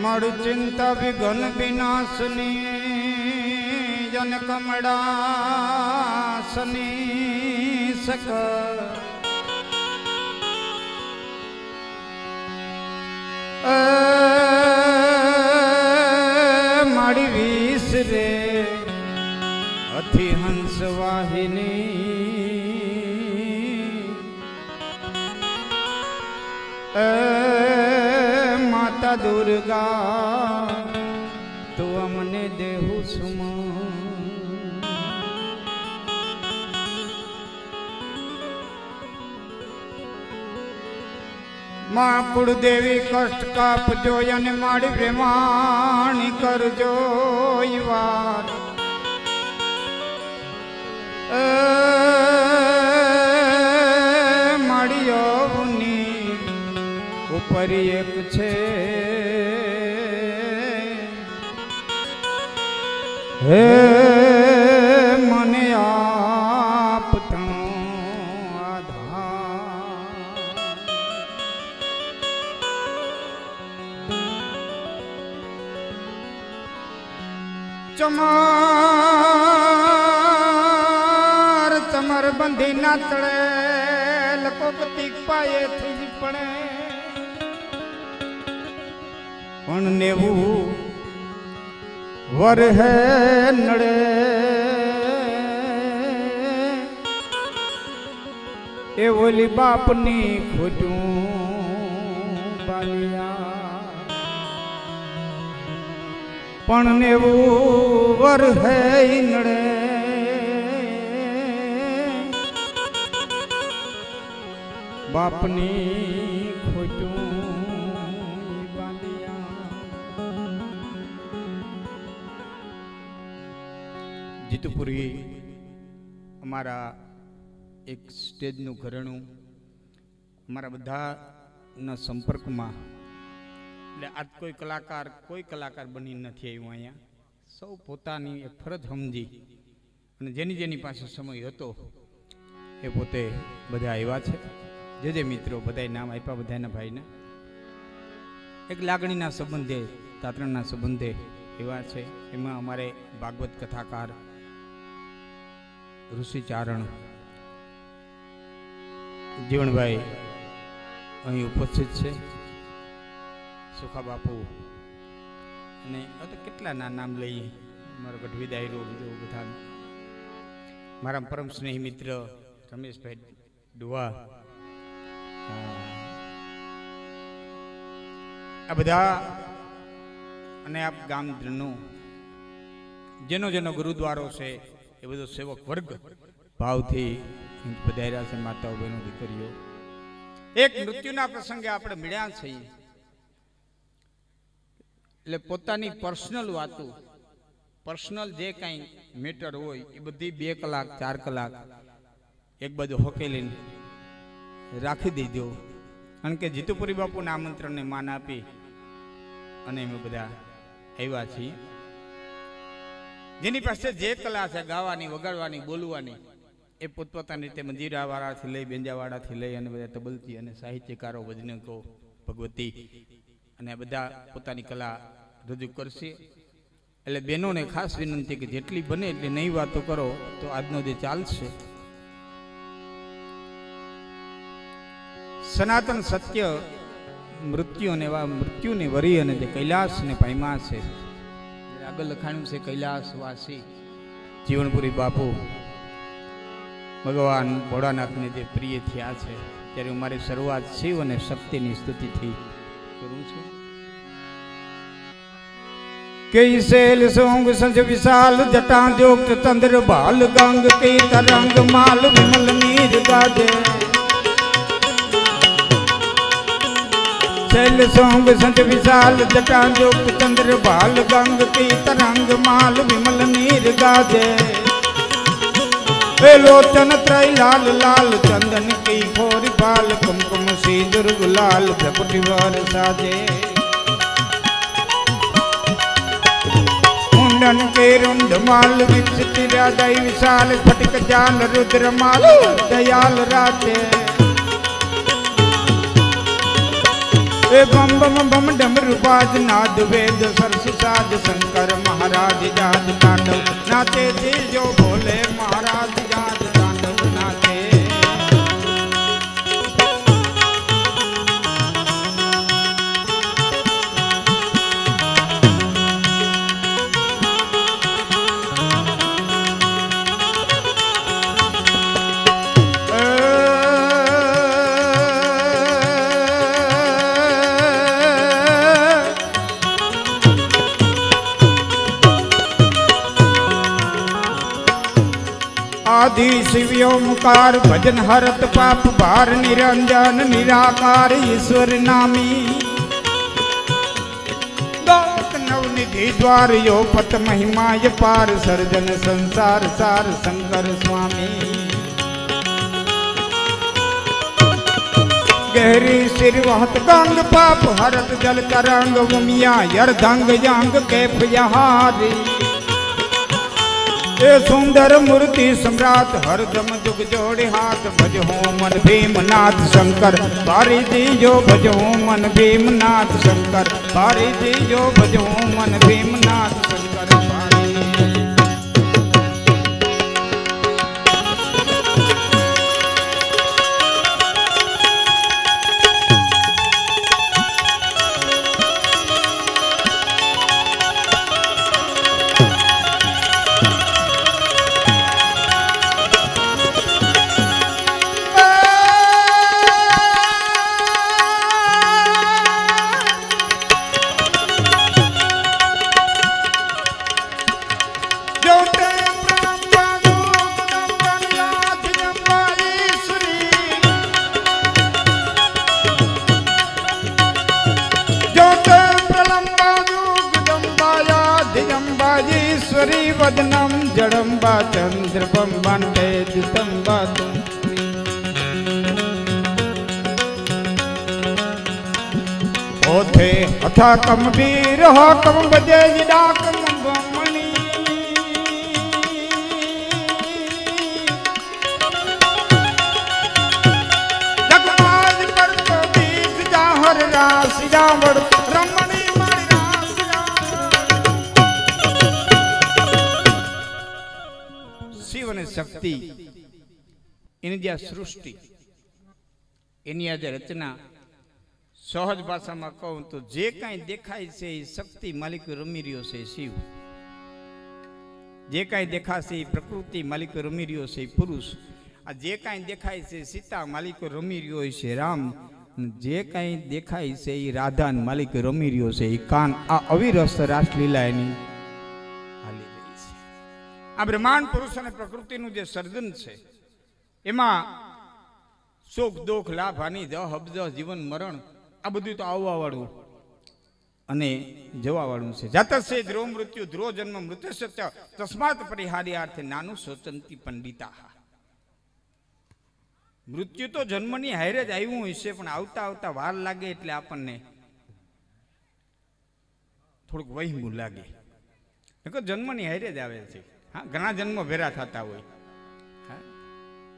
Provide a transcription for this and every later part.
मड़ चिंता विघन विनाशनी जन कमड़ा सनी सक माड़ी वीस रे अथि हंस वाहिनी माता दुर्गा तू अमने देहु सुम मां कुलदेवी कष्ट कापजो यन माड़ी प्रेमाणी करजो वार माड़ियो बुनी ऊपर एक छे हे मने आप तणो आधार चमार चमर बंधी ना तड़े लको कतीक पाए थी पड़े पण नेवू वर है नड़े ए बोली बापनी खोटू बालिया पण नेवू वर है नड़े बापनी खोटू जीतुपुरी अमारा एक स्टेज नु घरणु अमारा बधा ना संपर्क में એટલે आज कोई कलाकार बनी નથી આવ્યું અહીંયા સૌ પોતાની એક ફરજ સમજી અને જેની પાસે સમય હતો એ પોતે બધા આવ્યા છે જે મિત્રો બધાય નામ આપ્યા બધાના ભાઈને એક લાગણીના સંબંધે તાતણના સંબંધે એવા છે એમાં અમારે ભાગવત કથાકાર ઋષિચારણ જીવણભાઈ અહીં ઉપસ્થિત છે સુખા બાપુ અને કેટલા નામ લઈએ મારો ગઢવી દાયરો બીજો બધા મારા પરમ સ્નેહી મિત્ર રમેશભાઈ ડુવા આ બધા અને આ ગામનો જેનો ગુરુદ્વારો છે એ બધો સેવક વર્ગ ભાવથી પધાર્યા છે માતાઓ બહેનો દીકરીઓ એક મૃત્યુના પ્રસંગે આપણે મળ્યા છીએ એટલે પોતાની પર્સનલ વાતો પર્સનલ જે કાંઈ મેટર હોય એ બધી 2 કલાક 4 કલાક એક બાજુ હોકેલીને રાખી દીધો કારણ કે જીતુપુરી બાપુના આમંત્રણને માન આપી અને અમે બધા આવ્યા છીએ જેની પાસે જે કલા છે ગાવાની વગાડવાની બોલવાની એ પોતપોતાની રીતે મંજીરાવાળાથી લઈ બેંજાવાળાથી લઈ અને બધા તબલતી અને સાહિત્યકારો ભજનકો ભગવતી અને બધા પોતાની કલા રજૂ કરશે એટલે બહેનોને ખાસ વિનંતી કે જેટલી બને એટલી નવી વાતો કરો તો આજનો જે ચાલશે સનાતન સત્ય મૃત્યુને વરી અને જે કૈલાસને પામ્યા છે આગળ લખાણું છે કૈલાસવાસી જીવણપુરી બાપુ ભગવાન ભોળાનાથને જે પ્રિય થયા છે ત્યારે હું મારી શરૂઆત શિવ અને શક્તિની સ્તુતિથી કરું છું कई शैल सोंग संज विशाल जटा जोक्त चंद्र बाल गंग कई तरंग माल विमल नीर गाजे शैल सोंग संज विशाल जटा जोक्त चंद्र बाल गंग कई तरंग माल विमल नीर गाजे लोचन त्रय लाल लाल चंदन की खोरी बाल कुमकुम सिंदूर गुलाल भकुटी वर साजे मुंडन के रुंड माल विकसित हृदय विशाल फटिक जाल रुद्र माल दयाल राते ए बम बम बम डमरू बाज नाद वेद सरस साज शंकर महाराज जात तांडव नाचे थी जो भोले महाराज जात तांडव नाचे। आदि शिव ओमकार भजन हरत पाप भार निरंजन निराकार ईश्वर नामी लोक नवनिधि द्वार यो पत महिमा य पार सर्जन संसार सार शंकर स्वामी। गहरी सिर वहत गंग पाप हरत जल तरंग उमिया यर्दंग यांग कैफ यहारी ए सुंदर मूर्ति सम्राट हरदम जुग जोड़े हाथ भजो मन भीमनाथ शंकर बारी जी जो भजो मन भीमनाथ शंकर बारी जी जो भजो मन भीमनाथ शंकर बारी। वदनम जड़म्बा चंद्रपम बंटे दितंबा ओथे अथा कम वीर हो कम बजे डाक मणि जगमाज पर तो बीज जाहर रास जावड़ रमणी शक्ति इन सृष्टि इन रचना सहज भाषा में कहूं तो जे कई देखाय से शक्ति मालिक रमी रियो से शिव जे कई देखा से प्रकृति मालिक रमी रियो से पुरुष आ जे कई देखाय से सीता मालिक रमी रियो से राम जे कई देखाय से राधा मालिक रमी रियो से कान आ अविरस्त रासलीला एनी आ ब्रह्मांड पुरुष और प्रकृति जो सर्जन है एमा सुख दुख लाभ हानि ज हब्ज जीवन मरण आ बधु तो आववा वाळू अने जवा वाळू छे। जातस्य ध्रुव मृत्यु ध्रुव जन्म मृत्यु सत्य तस्मात् परिहार्यार्थे नानु सोचंती पंडिता। मृत्यु तो जन्मनी हारे ज आव्युं हशे पण आवता आवता वार लागे एटले आपणने थोड़ुंक वहीमું लागे नकर जन्मनी हारे ज आवे छे। हाँ घना जन्म भेरा थता होय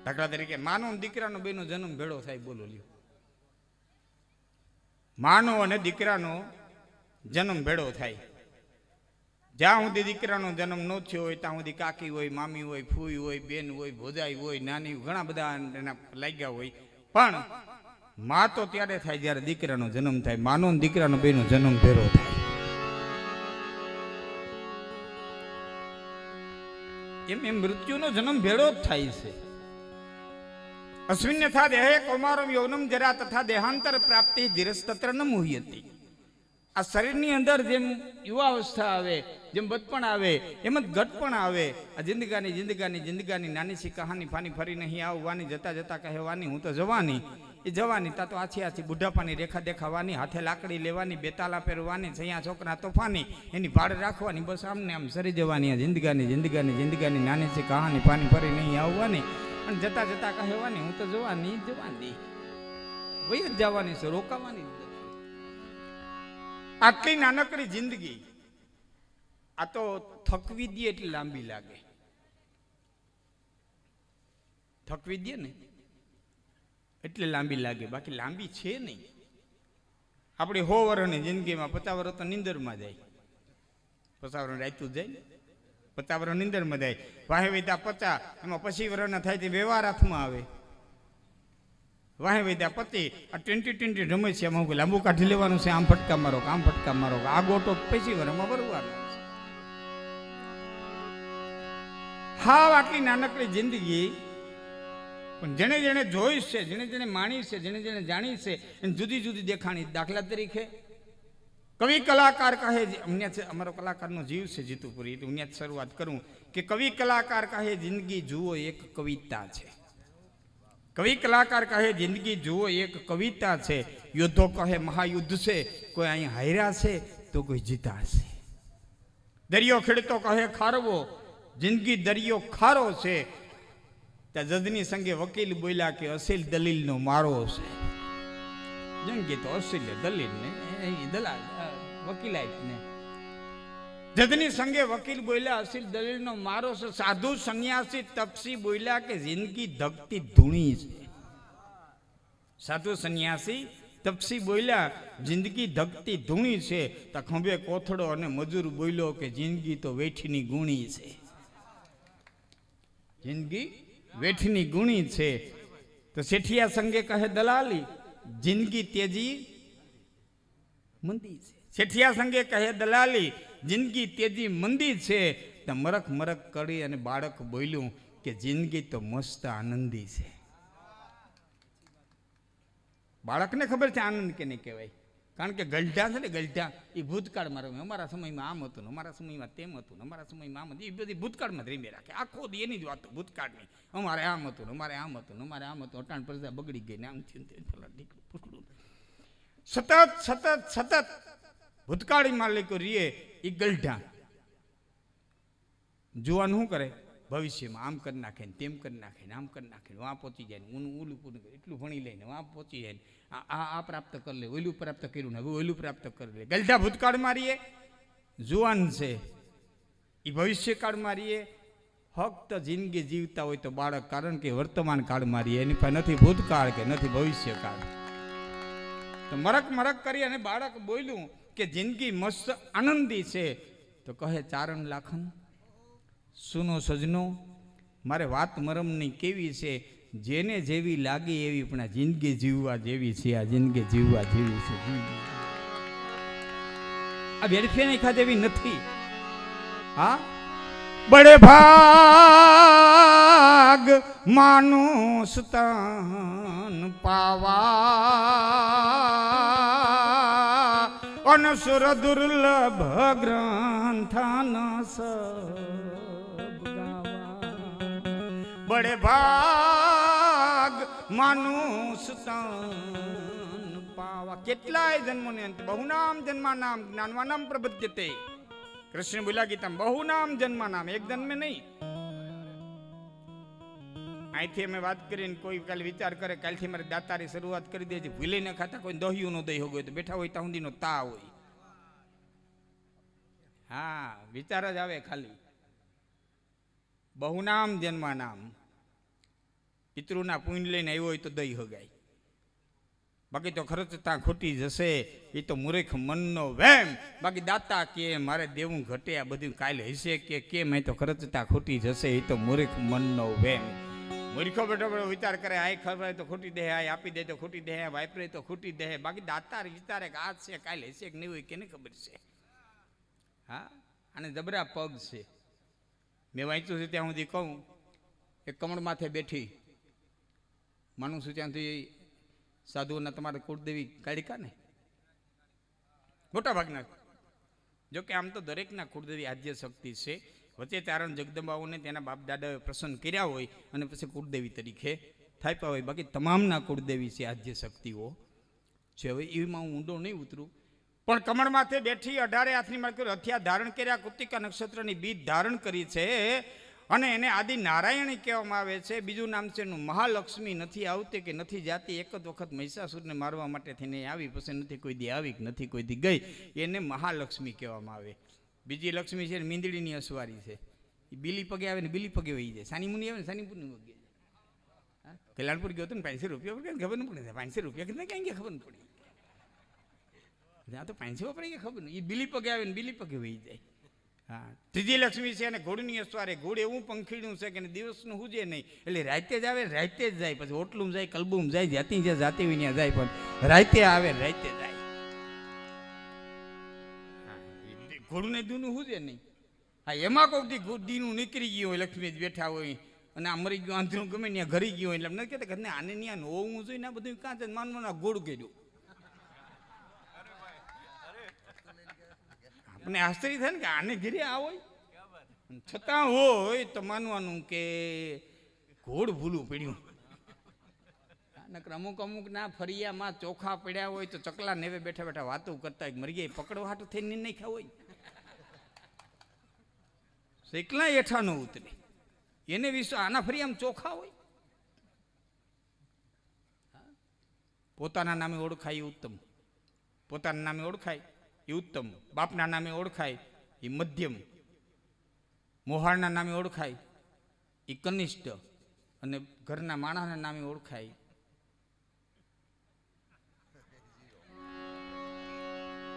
दाखला तरीके मानो दीकरानो बेनो जन्म भेड़ो थाय बोलो ल्यो मानो अने दीकरानो जन्म भेड़ो थाय ज्यां सुधी दीकरानो जन्म न थयो होय त्यां सुधी काकी होय मामी होय फूई होय बेन होय भोजाई होय नानी घणा बधा एना लाग्या होय पण मां तो त्यारे थाय ज्यारे दीकरानो जन्म थाय मानो दीकरानो बेनो जन्म भेड़ो थाय। मृत्यु नो जन्म भेड़ो थाय छे। अश्विन था देहे कौमारम यौनम जरा तथा देहांतर प्राप्ति धीरस्तत्र न मुह्यति। आ शरीर नी अंदर जेम युवावस्था आवे जेम बचपण आवे एम ज गटपण आवे। आ जिंदगानी जिंदगानी जिंदगानी नानी सी कहानी फानी फरी नहीं आववानी जता जता कहेवानी हूँ तो जवानी ए जवानी ता तो आछी आछी बुढ़ापानी रेखा देखावानी हाथे लाकड़ी लेवानी बेताला पेरवानी छया छोकरा तोफानी एनी भाड़ राखवानी बस आमने आम सरी जवानी जिंदगानी जिंदगानी जिंदगानी नानी सी कहानी फानी फरी नहीं आववानी अने जता जता कहेवानी हूँ तो जवानी जवानी वही ज जवानी छे रोकावानी आटली नानकड़ी जिंदगी आ तो थकवी दे एटली लांबी लागे थकवी दे ने એટલે લાંબી લાગે બાકી લાંબી છે નહીં। આપણી 100 વર્ષની જિંદગીમાં 50 વર્ષ તો નિંદરમાં જાય, 50 વર્ષ રાયતું જાય, 50 વર્ષ નિંદરમાં જાય, વાહે વૈતા 50, એમાં 25 વર્ષના થાય તે વ્યવહાર હાથમાં આવે, વાહે વૈતા 50, આ 20 રમે છે, એમાં લાંબુ કાઢી લેવાનું છે, આમ ફટકા મારો આમ ફટકા મારો, આ ગોટો 25 વર્ષમાં બરવાનું છે. હાવ આટલી નાનકડી જિંદગી, પણ જેને જેને જોઈ છે, જેને જેને માણી છે, જેને જેને જાણી છે, એને જુદી જુદી દેખાણી. દાખલા તરીકે કવિ કલાકાર કહે, અમને અમારો કલાકારનો જીવ છે જીતુપુરી, તો હું શરૂઆત કરું કે કવિ કલાકાર કહે જિંદગી જુઓ એક કવિતા છે. કવિ કલાકાર કહે જિંદગી જુઓ એક કવિતા છે. યોદ્ધો કહે મહાયુદ્ધ છે, કોઈ અહીં હાર્યા છે તો કોઈ જીતા છે. દરિયો ખેડતો કહે ખારવો, જિંદગી દરિયો ખારો છે. ત્યાં જજની સંગે વકીલ બોલ્યા કે અસીલ દલીલનો મારો છે. જંગી તો અસીલ દલીલ ને દલાલ વકીલાત ને, જજની સંગે વકીલ બોલ્યા અસીલ દલીલનો મારો છે. સાધુ સંન્યાસી તપસી બોલ્યા કે જિંદગી ધકતી ધૂણી છે. સાધુ સંન્યાસી તપસી બોલ્યા જિંદગી ધકતી ધૂણી છે. તો ખંભે કોથળો અને મજૂર બોલ્યો કે જિંદગી તો વેઠીની ગુણી છે. જિંદગી વેઠની ગુણી છે. તો શેઠિયા સંગે કહે દલાલી જિંદગી તેજી મંદી છે. શેઠિયા સંગે કહે દલાલી જિંદગી તેજી મંદી છે. તો મરક મરક કરી અને બાળક બોલ્યું કે જિંદગી તો મસ્ત આનંદી છે. બાળકને ખબર છે આનંદ કે નહીં કહેવાય, કારણ કે ગલઢા છે ને, ગલઢા એ ભૂતકાળમાં રમે. અમારા સમયમાં આમ હતું ને, અમારા સમયમાં તેમ હતું ને, અમારા સમયમાં આમ હતું, એ બધી ભૂતકાળમાં જ રમી રાખે. આખો દી એની જ વાતો ભૂતકાળની. અમારે આમ હતું ને, અમારે આમ હતું ને, અમારે આમ હતું, અટાણ પ્રજા બગડી ગઈ ને, આમ થયું પૂછડું. સતત સતત સતત ભૂતકાળી માલિકો રીએ એ ગલઢા. જુવાન શું કરે, ભવિષ્યમાં આમ કરી નાખે ને, તેમ કરી નાખે ને, આમ કરી નાખે ને, વાં પહોંચી જાય ને, ઓલું પૂરું એટલું ભણી લઈને વાં પહોંચી જાય ને, આ પ્રાપ્ત કરી લે, ઓલું પ્રાપ્ત કર્યું ને, હવે ઓલું પ્રાપ્ત કરી લે. ગલઢા ભૂતકાળમાં રહીએ. જુવાન છે એ ભવિષ્યકાળમાં રહીએ. ફક્ત જિંદગી જીવતા હોય તો બાળક, કારણ કે વર્તમાન કાળમાં રહીએ, એની પાસે નથી ભૂતકાળ કે નથી ભવિષ્યકાળ. તો મરક મરક કરી અને બાળક બોલ્યું કે જિંદગી મસ્ત આનંદી છે. તો કહે ચારણ લાખન સુનો સજનો, મારે વાત મરમની કેવી છે, જેને જેવી લાગી એવી, પણ આ જિંદગી જીવવા જેવી છે. આ જિંદગી જીવવા જેવી છે. આ વેડફે નહીં ખાધે એવી નથી. હા, બડે ભાગ માનુષ તન પાવા, અનસુર દુર્લભ ગ્રંથન સબ ગાવા. બડે ભાગ માનુષ તન પાવા. કેટલાય જન્મોને અંત બહુનામ જન્માનામ જ્ઞાનવાનામ પ્રબધ્યતે. કૃષ્ણ બોલ્યા ગીતા બહુનામ જન્માનામ, એક જન્મે નહીં. અહીંથી અમે વાત કરીને કોઈ કાલે વિચાર કરે કાલથી મારે દાતારી શરૂઆત કરી દે છે, ભૂલી ન ખાતા કોઈ દહિયું નો દહી હોય તો બેઠા હોય ત્યાં સુધીનો તા હોય. હા, વિચાર જ આવે ખાલી. બહુનામ જન્માનામ, પિતૃના પુણ્ય લઈને આવ્યો હોય તો દહી હગાય, બાકી તો ખર્ચતા ખોટી જશે. એ તો મૂર્ખ મનનો વેમ. બાકી દાતા કે મારે દેવું ઘટે, આ બધું કાલે હશે કે કેમ, એ તો ખર્ચતા ખોટી જશે. એ તો મૂર્ખ મનનો વેમ. મૂર્ખો બેઠો બેઠો વિચાર કરે, આ ખબર તો ખોટી દે, આ આપી દે તો ખોટી દે, વાપરે તો ખોટી દે. બાકી દાતા વિચારે કે આ છે કાલે હશે કે નહીં હોય કેને ખબર છે. હા, અને જબરા પગ છે. મેં વાંચ્યું છે ત્યાં સુધી કહું, એક કમળ માથે બેઠી માનું છું ત્યાંથી સાધુઓના તમારે કુળદેવી કાઢી ને મોટા ભાગના. જોકે આમ તો દરેકના કુળદેવી આદ્ય શક્તિ છે. વચ્ચે ચારણ જગદંબાઓને તેના બાપ દાદાએ પ્રસન્ન કર્યા હોય અને પછી કુળદેવી તરીકે થાપ્યા હોય. બાકી તમામના કુળદેવી છે, આદ્ય શક્તિઓ છે. હવે એમાં હું ઊંડો નહીં ઉતરું, પણ કમળ માથે બેઠી 18 હાથની માળે હથિયાર ધારણ કર્યા, કૃતિકા નક્ષત્રની બીજ ધારણ કરી છે અને એને આદિ નારાયણી કહેવામાં આવે છે. બીજું નામ છે એનું મહાલક્ષ્મી. નથી આવતી કે નથી જાતી, એક જ વખત મહિષાસુરને મારવા માટે થઈને આવી, પછી નથી કોઈ દી આવી કે નથી કોઈ દી ગઈ, એને મહાલક્ષ્મી કહેવામાં આવે. બીજી લક્ષ્મી છે મીંદડીની અસવારી છે. એ બીલી પગે આવે ને બીલી પગે વહી જાય, સાની મુનિ આવે ને સાની મુનિ વહી જાય. કલ્યાણપુર ગયો હતો ને 500 રૂપિયા ખબર ન પડે, 500 રૂપિયા કેટલા ક્યાં ગયા ખબર ન પડી. આ તો પાંચે વપરાય ગયા ખબર નહીં. એ બીલી પગે આવે ને બીલી પગે વહી જાય. હા, ત્રીજી લક્ષ્મી છે અને ઘોડની અસવારે. ઘોડ એવું પંખીડું છે કે દિવસનું હુજે નહીં, એટલે રાતે જ આવે રાતે જ જાય. પછી ઓટલું જાય, કલબુમ જાય, જાતી જ્યાં જાતી હોય ત્યાં જાય, પણ રાતે આવે રાતે જાય. ઘોડું ને દૂનું હુજે નહીં. હા, એમાં કોઈક દીનું નીકળી ગયું હોય, લક્ષ્મી જ બેઠા હોય અને આ મરી ગયું આંધળું ગમે ત્યાં ઘરી ગયું હોય, એટલે એમ નથી કહેતા કે આને ત્યાં હોવું જોઈએ ને આ બધું કાં છે માનવાના ગોળ કર્યું. આપણે આશ્ચર્ય થાય ને કે આને ઘેરે આ હોય, છતાં હોય તો માનવાનું કે ઘોડ ભૂલું પડ્યું. અમુક ના ફરિયામાં ચોખા પડ્યા હોય તો ચકલા નેવે બેઠા બેઠા વાતો કરતા હોય, મરી ગયા પકડવા હાટું થઈને નહીં ખાવ હોય, એકલા હેઠા ન ઉતરે એને વિશ્વ. આના ફરિયામાં ચોખા હોય. પોતાના નામે ઓળખાય એ ઉત્તમ, પોતાના નામે ઓળખાય એ ઉત્તમ, બાપના નામે ઓળખાય એ મધ્યમ, મોહાળના નામે ઓળખાય એ કનિષ્ઠ, અને ઘરના માણસના નામે ઓળખાય.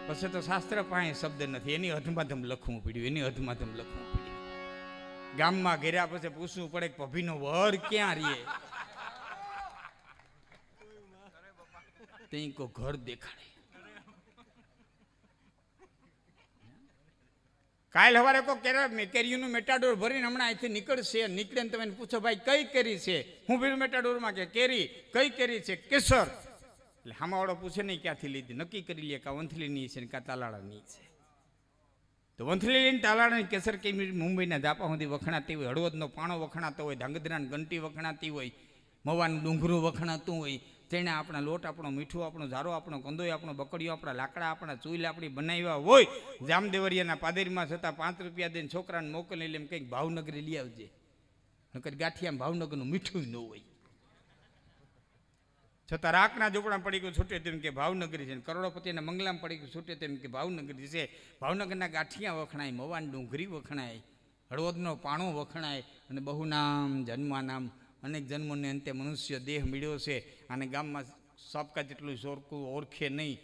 પછી તો શાસ્ત્ર પાસે શબ્દ નથી, એની અધમાધમ લખવું પડ્યું, એની અધમાધમ લખવું પડ્યું. ગામમાં ઘેર્યા પછી પૂછવું પડે કે ભભીનો વર ક્યાં રહીએ, તે કો ઘર દેખાડે. કાલ સવારે કોઈ કેરીનું મેટાડોર ભરીને હમણાં અહીંથી નીકળશે, નીકળે ને તમે પૂછો ભાઈ કઈ કેરી છે, હું ભીડ મેટાડોરમાં કે કેરી કઈ કેરી છે, કેસર. એટલે હામાવાળો પૂછે નહીં ક્યાંથી લીધી, નક્કી કરી લે કાં વંથલીની છે ને કાં તાલાળાની છે. તો વંથલી લઈને તાલાળાની કેસર કેરી મુંબઈના ધાપા સુધી વખણાતી હોય, હળવદનો પાણો વખણાતો હોય, ધાંગધ્રાની ઘંટી વખણાતી હોય, મવાનું ડુંગરું વખણાતું હોય, તેને આપણા લોટ આપણો, મીઠું આપણો, ઝારો આપણો, કંદોય આપણો, બકડીઓ આપણા, લાકડા આપણા, ચૂલ આપણી બનાવ્યા હોય. જામદેવરિયાના પાદરીમાં છતાં 5 રૂપિયા દઈને છોકરાને મોકલી લે, એમ કંઈક ભાવનગરી લઈ આવજે, નકર ગાંઠિયામાં ભાવનગરનું મીઠું ન હોય. છતાં રાખના ઝૂંપડા પડી ગયું છૂટે તેમ કે ભાવનગરી છે, કરોડોપતિના મંગલામાં પડી ગયું છૂટે તેમ કે ભાવનગરી છે. ભાવનગરના ગાંઠિયા વખણાય, મવાન ડુંગરી વખણાય, હળવદનો પાણો વખણાય, અને બહુનામ જન્માનામ, અનેક જન્મોને અંતે મનુષ્ય દેહ મળ્યો છે. અને ગામમાં સપકા જેટલું સોરકું ઓળખે નહીં,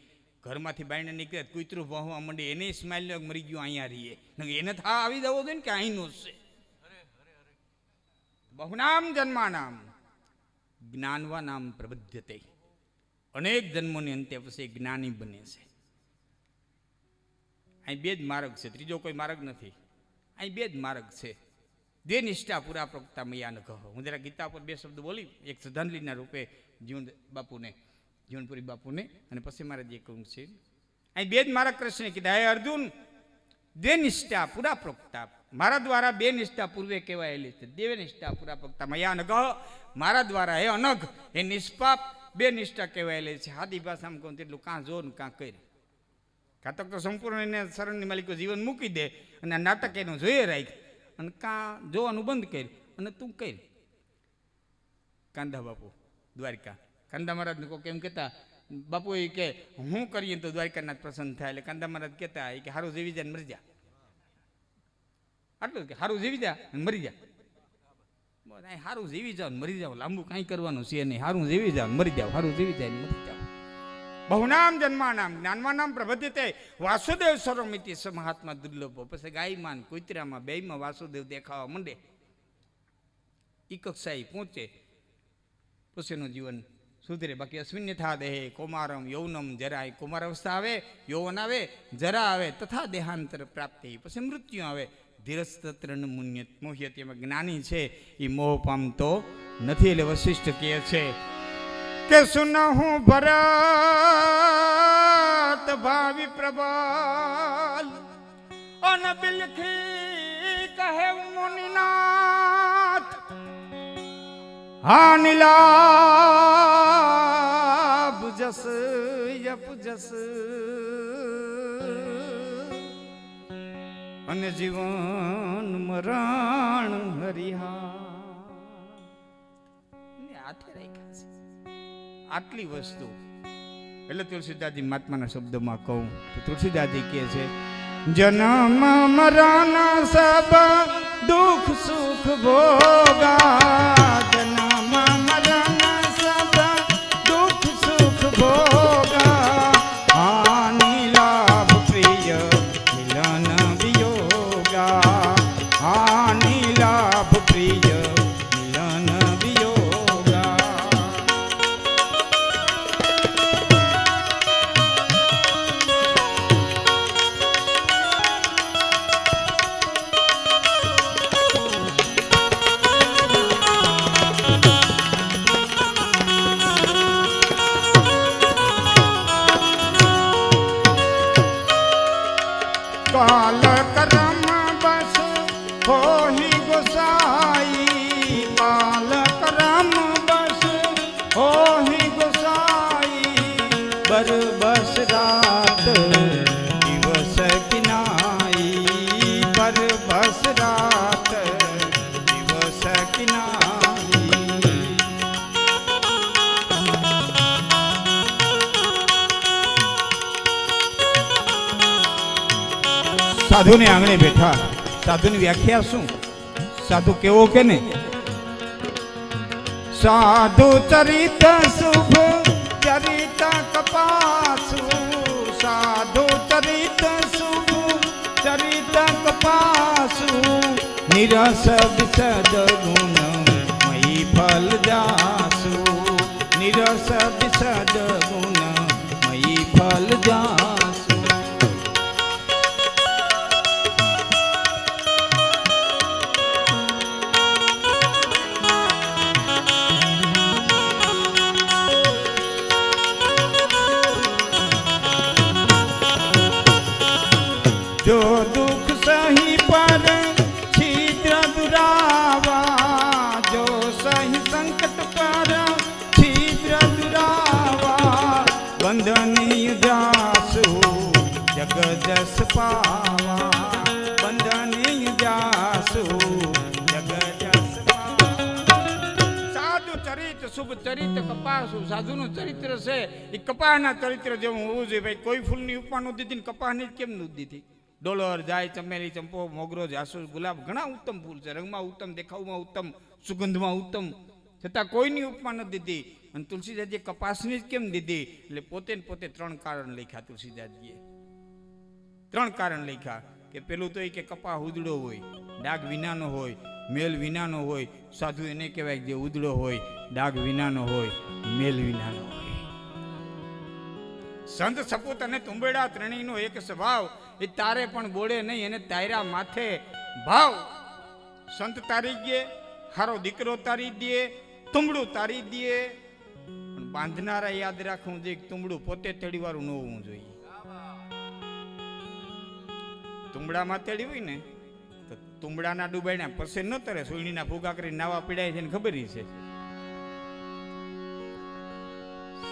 ઘરમાંથી બાઈને નીકળે કૂતરું ભહવા માંડે, એને સ્માઇલ મરી ગયું અહીંયા રહીએ, એને થા આવી જવો જોઈએ ને કે અહીંનો છે. બહુનામ જન્માનામ જ્ઞાનવા નામ પ્રબધ્યતે, અનેક જન્મોની અંતે પછી જ્ઞાની બને છે. અહીં 2 જ માર્ગ છે, ત્રીજો કોઈ માર્ગ નથી. અહીં 2 જ માર્ગ છે. દે નિષ્ઠા પૂરા પ્રવક્તા મૈયા ન કહો. હું જરા ગીતા પર 2 શબ્દ બોલી, એક શ્રદ્ધાંજલિના રૂપે જીવન બાપુને, જીવનપુરી બાપુને, અને પછી મારે જે કહું છે. અહીં 2 જ માર્ગ કૃષ્ણે કીધા, હે અર્જુન, દે નિષ્ઠા પૂરા પ્રવક્તા, મારા દ્વારા 2 નિષ્ઠા પૂર્વે કહેવાયેલી છે. દેવ નિષ્ઠા પૂરા પ્રવક્તા મૈયા ન કહો, મારા દ્વારા હે અનઘ, એ નિષ્પાપ 2 નિષ્ઠા કહેવાયેલી છે. સાદી ભાષામાં કહું તેટલું કાં જોર ને કાં કરી. કાતક તો સંપૂર્ણ એને શરણની માલિકો જીવન મૂકી દે અને નાટક એનું જોઈએ રાખ, અને કાં જોવાનું બંધ કરી અને તું કરી. કાંદા બાપુ દ્વારકા, કાંદા મહારાજને કોઈ કેમ કહેતા, બાપુ એ કે હું કરીએ તો દ્વારકાના પ્રસન્ન થાય. એટલે કાંદા મહારાજ કહેતા એ કે હારું જીવી જા ને મરી જા, આટલું કે હારું જીવી જા અને મરી જા. હારું જીવી જાવ મરી જાવ, લાંબુ કાંઈ કરવાનું છે નહીં, હારું જીવી જાવ મરી જાવ, હારું જીવી જાય મરી જાવ. બહુનામ જન્માનામ જ્ઞાનવાનામ પ્રબધ્યતે વાસુદેવ સર્વમિતિ સ મહાત્મા દુર્લભો. પછી ગાયમાં કુતરામાં બેયમાં વાસુદેવ દેખાવા માંડે, ઈ કક્ષાએ પહોંચે પછી એનું જીવન સુધરે. બાકી અશ્વિન્ય થા દેહે કૌમારમ યૌનમ જરાય, કુમાર અવસ્થા આવે, યૌવન આવે, જરા આવે, તથા દેહાંતર પ્રાપ્તિ, પછી મૃત્યુ આવે. ધીરસ્તત્ર મોહ્યત, એમાં જ્ઞાની છે એ મોહ પામતો નથી. એટલે વશિષ્ઠ કહે છે કે સુનહું ભરત ભાવિ પ્રબલ, અનબિલખી કહે મુનિનાથ, હા નીલાભ જસ યપ જસ, અને જીવન મરણ હરિહા હાથે રાખ્યા છે. આટલી વસ્તુ એટલે તુલસીદાસજી મહાત્માના શબ્દમાં કહું તો તુલસીદાસજી કહે છે, જન્મ મરણ સબ દુઃખ સુખ ભોગા, જન્મ મરણ સબ દુઃખ સુખ ભોગા, હાનિલા बस रात दिवस किनाई, पर बस रात दिवस किनाई। साधु ने आंगणे बैठा। साधु ની વ્યાખ્યા શું? साधु केवो के ने? साधु चरित शुभ चरित कपासु, साधु चरित शुभ चरित कपासु, निरस विशद गुण मयि फल जासु, निरस विशद गुण मयि फल जासु। जो दुख सही पर छिद्र दुरावा, जो सही संकट पर छिद्र दुरावा, बंधनीय जासु जग जस पावा, बंधनीय जासु जग जस पावा। साधु चरित्र शुभ चरित्र कपासु, साधु નું ચરિત્ર છે એ કપાસના ચરિત્ર જેવું હોવું જોઈએ ભાઈ। કોઈ ફૂલની ઉપમા નો દીધી ને કપાસની કેમ નું દીધી? डोलर जाय चमेली चंपो मोगरो जासूस गुलाब घणा उत्तम फूल है, रंग में उत्तम, देखाव में उत्तम, सुगंध में उत्तम, छता कोईनी उपमा न दीधी। अने तुलसीदासजी कपासनी ज केम दीधी? એટલે પોતે ને પોતે ત્રણ કારણ લખ્યા तुलसीदासजीए। ત્રણ કારણ લખ્યા કે પેલું તો એ કે કપા ઉદડો હોય, ડાઘ વિનાનો હોય, મેલ વિનાનો હોય। સાધુ એને કહેવાય જે ઉદડો હોય, ડાઘ વિનાનો હોય, મેલ વિનાનો હોય। संत सपूत अने तुंबेड़ा त्रणीनो एक स्वभाव, ए तारे पण बोले नहीं अने तायरा माथे भाव। संत तारी दिए, हारो दीकरो तारी दिए, तुंबड़ू तारी दिए, पण बांधनारा याद राखવું જોઈએ કે तुंबड़ू પોતે તેડીવાળું ન હોવું જોઈએ। तुंबड़ाમાં તેડી હોય ને તો तुंबड़ाના ડૂબાડ્યા પછી ન તરે, સુઈણીના ફૂગા કરી નાવા પીડાય છે ને ખબર છે।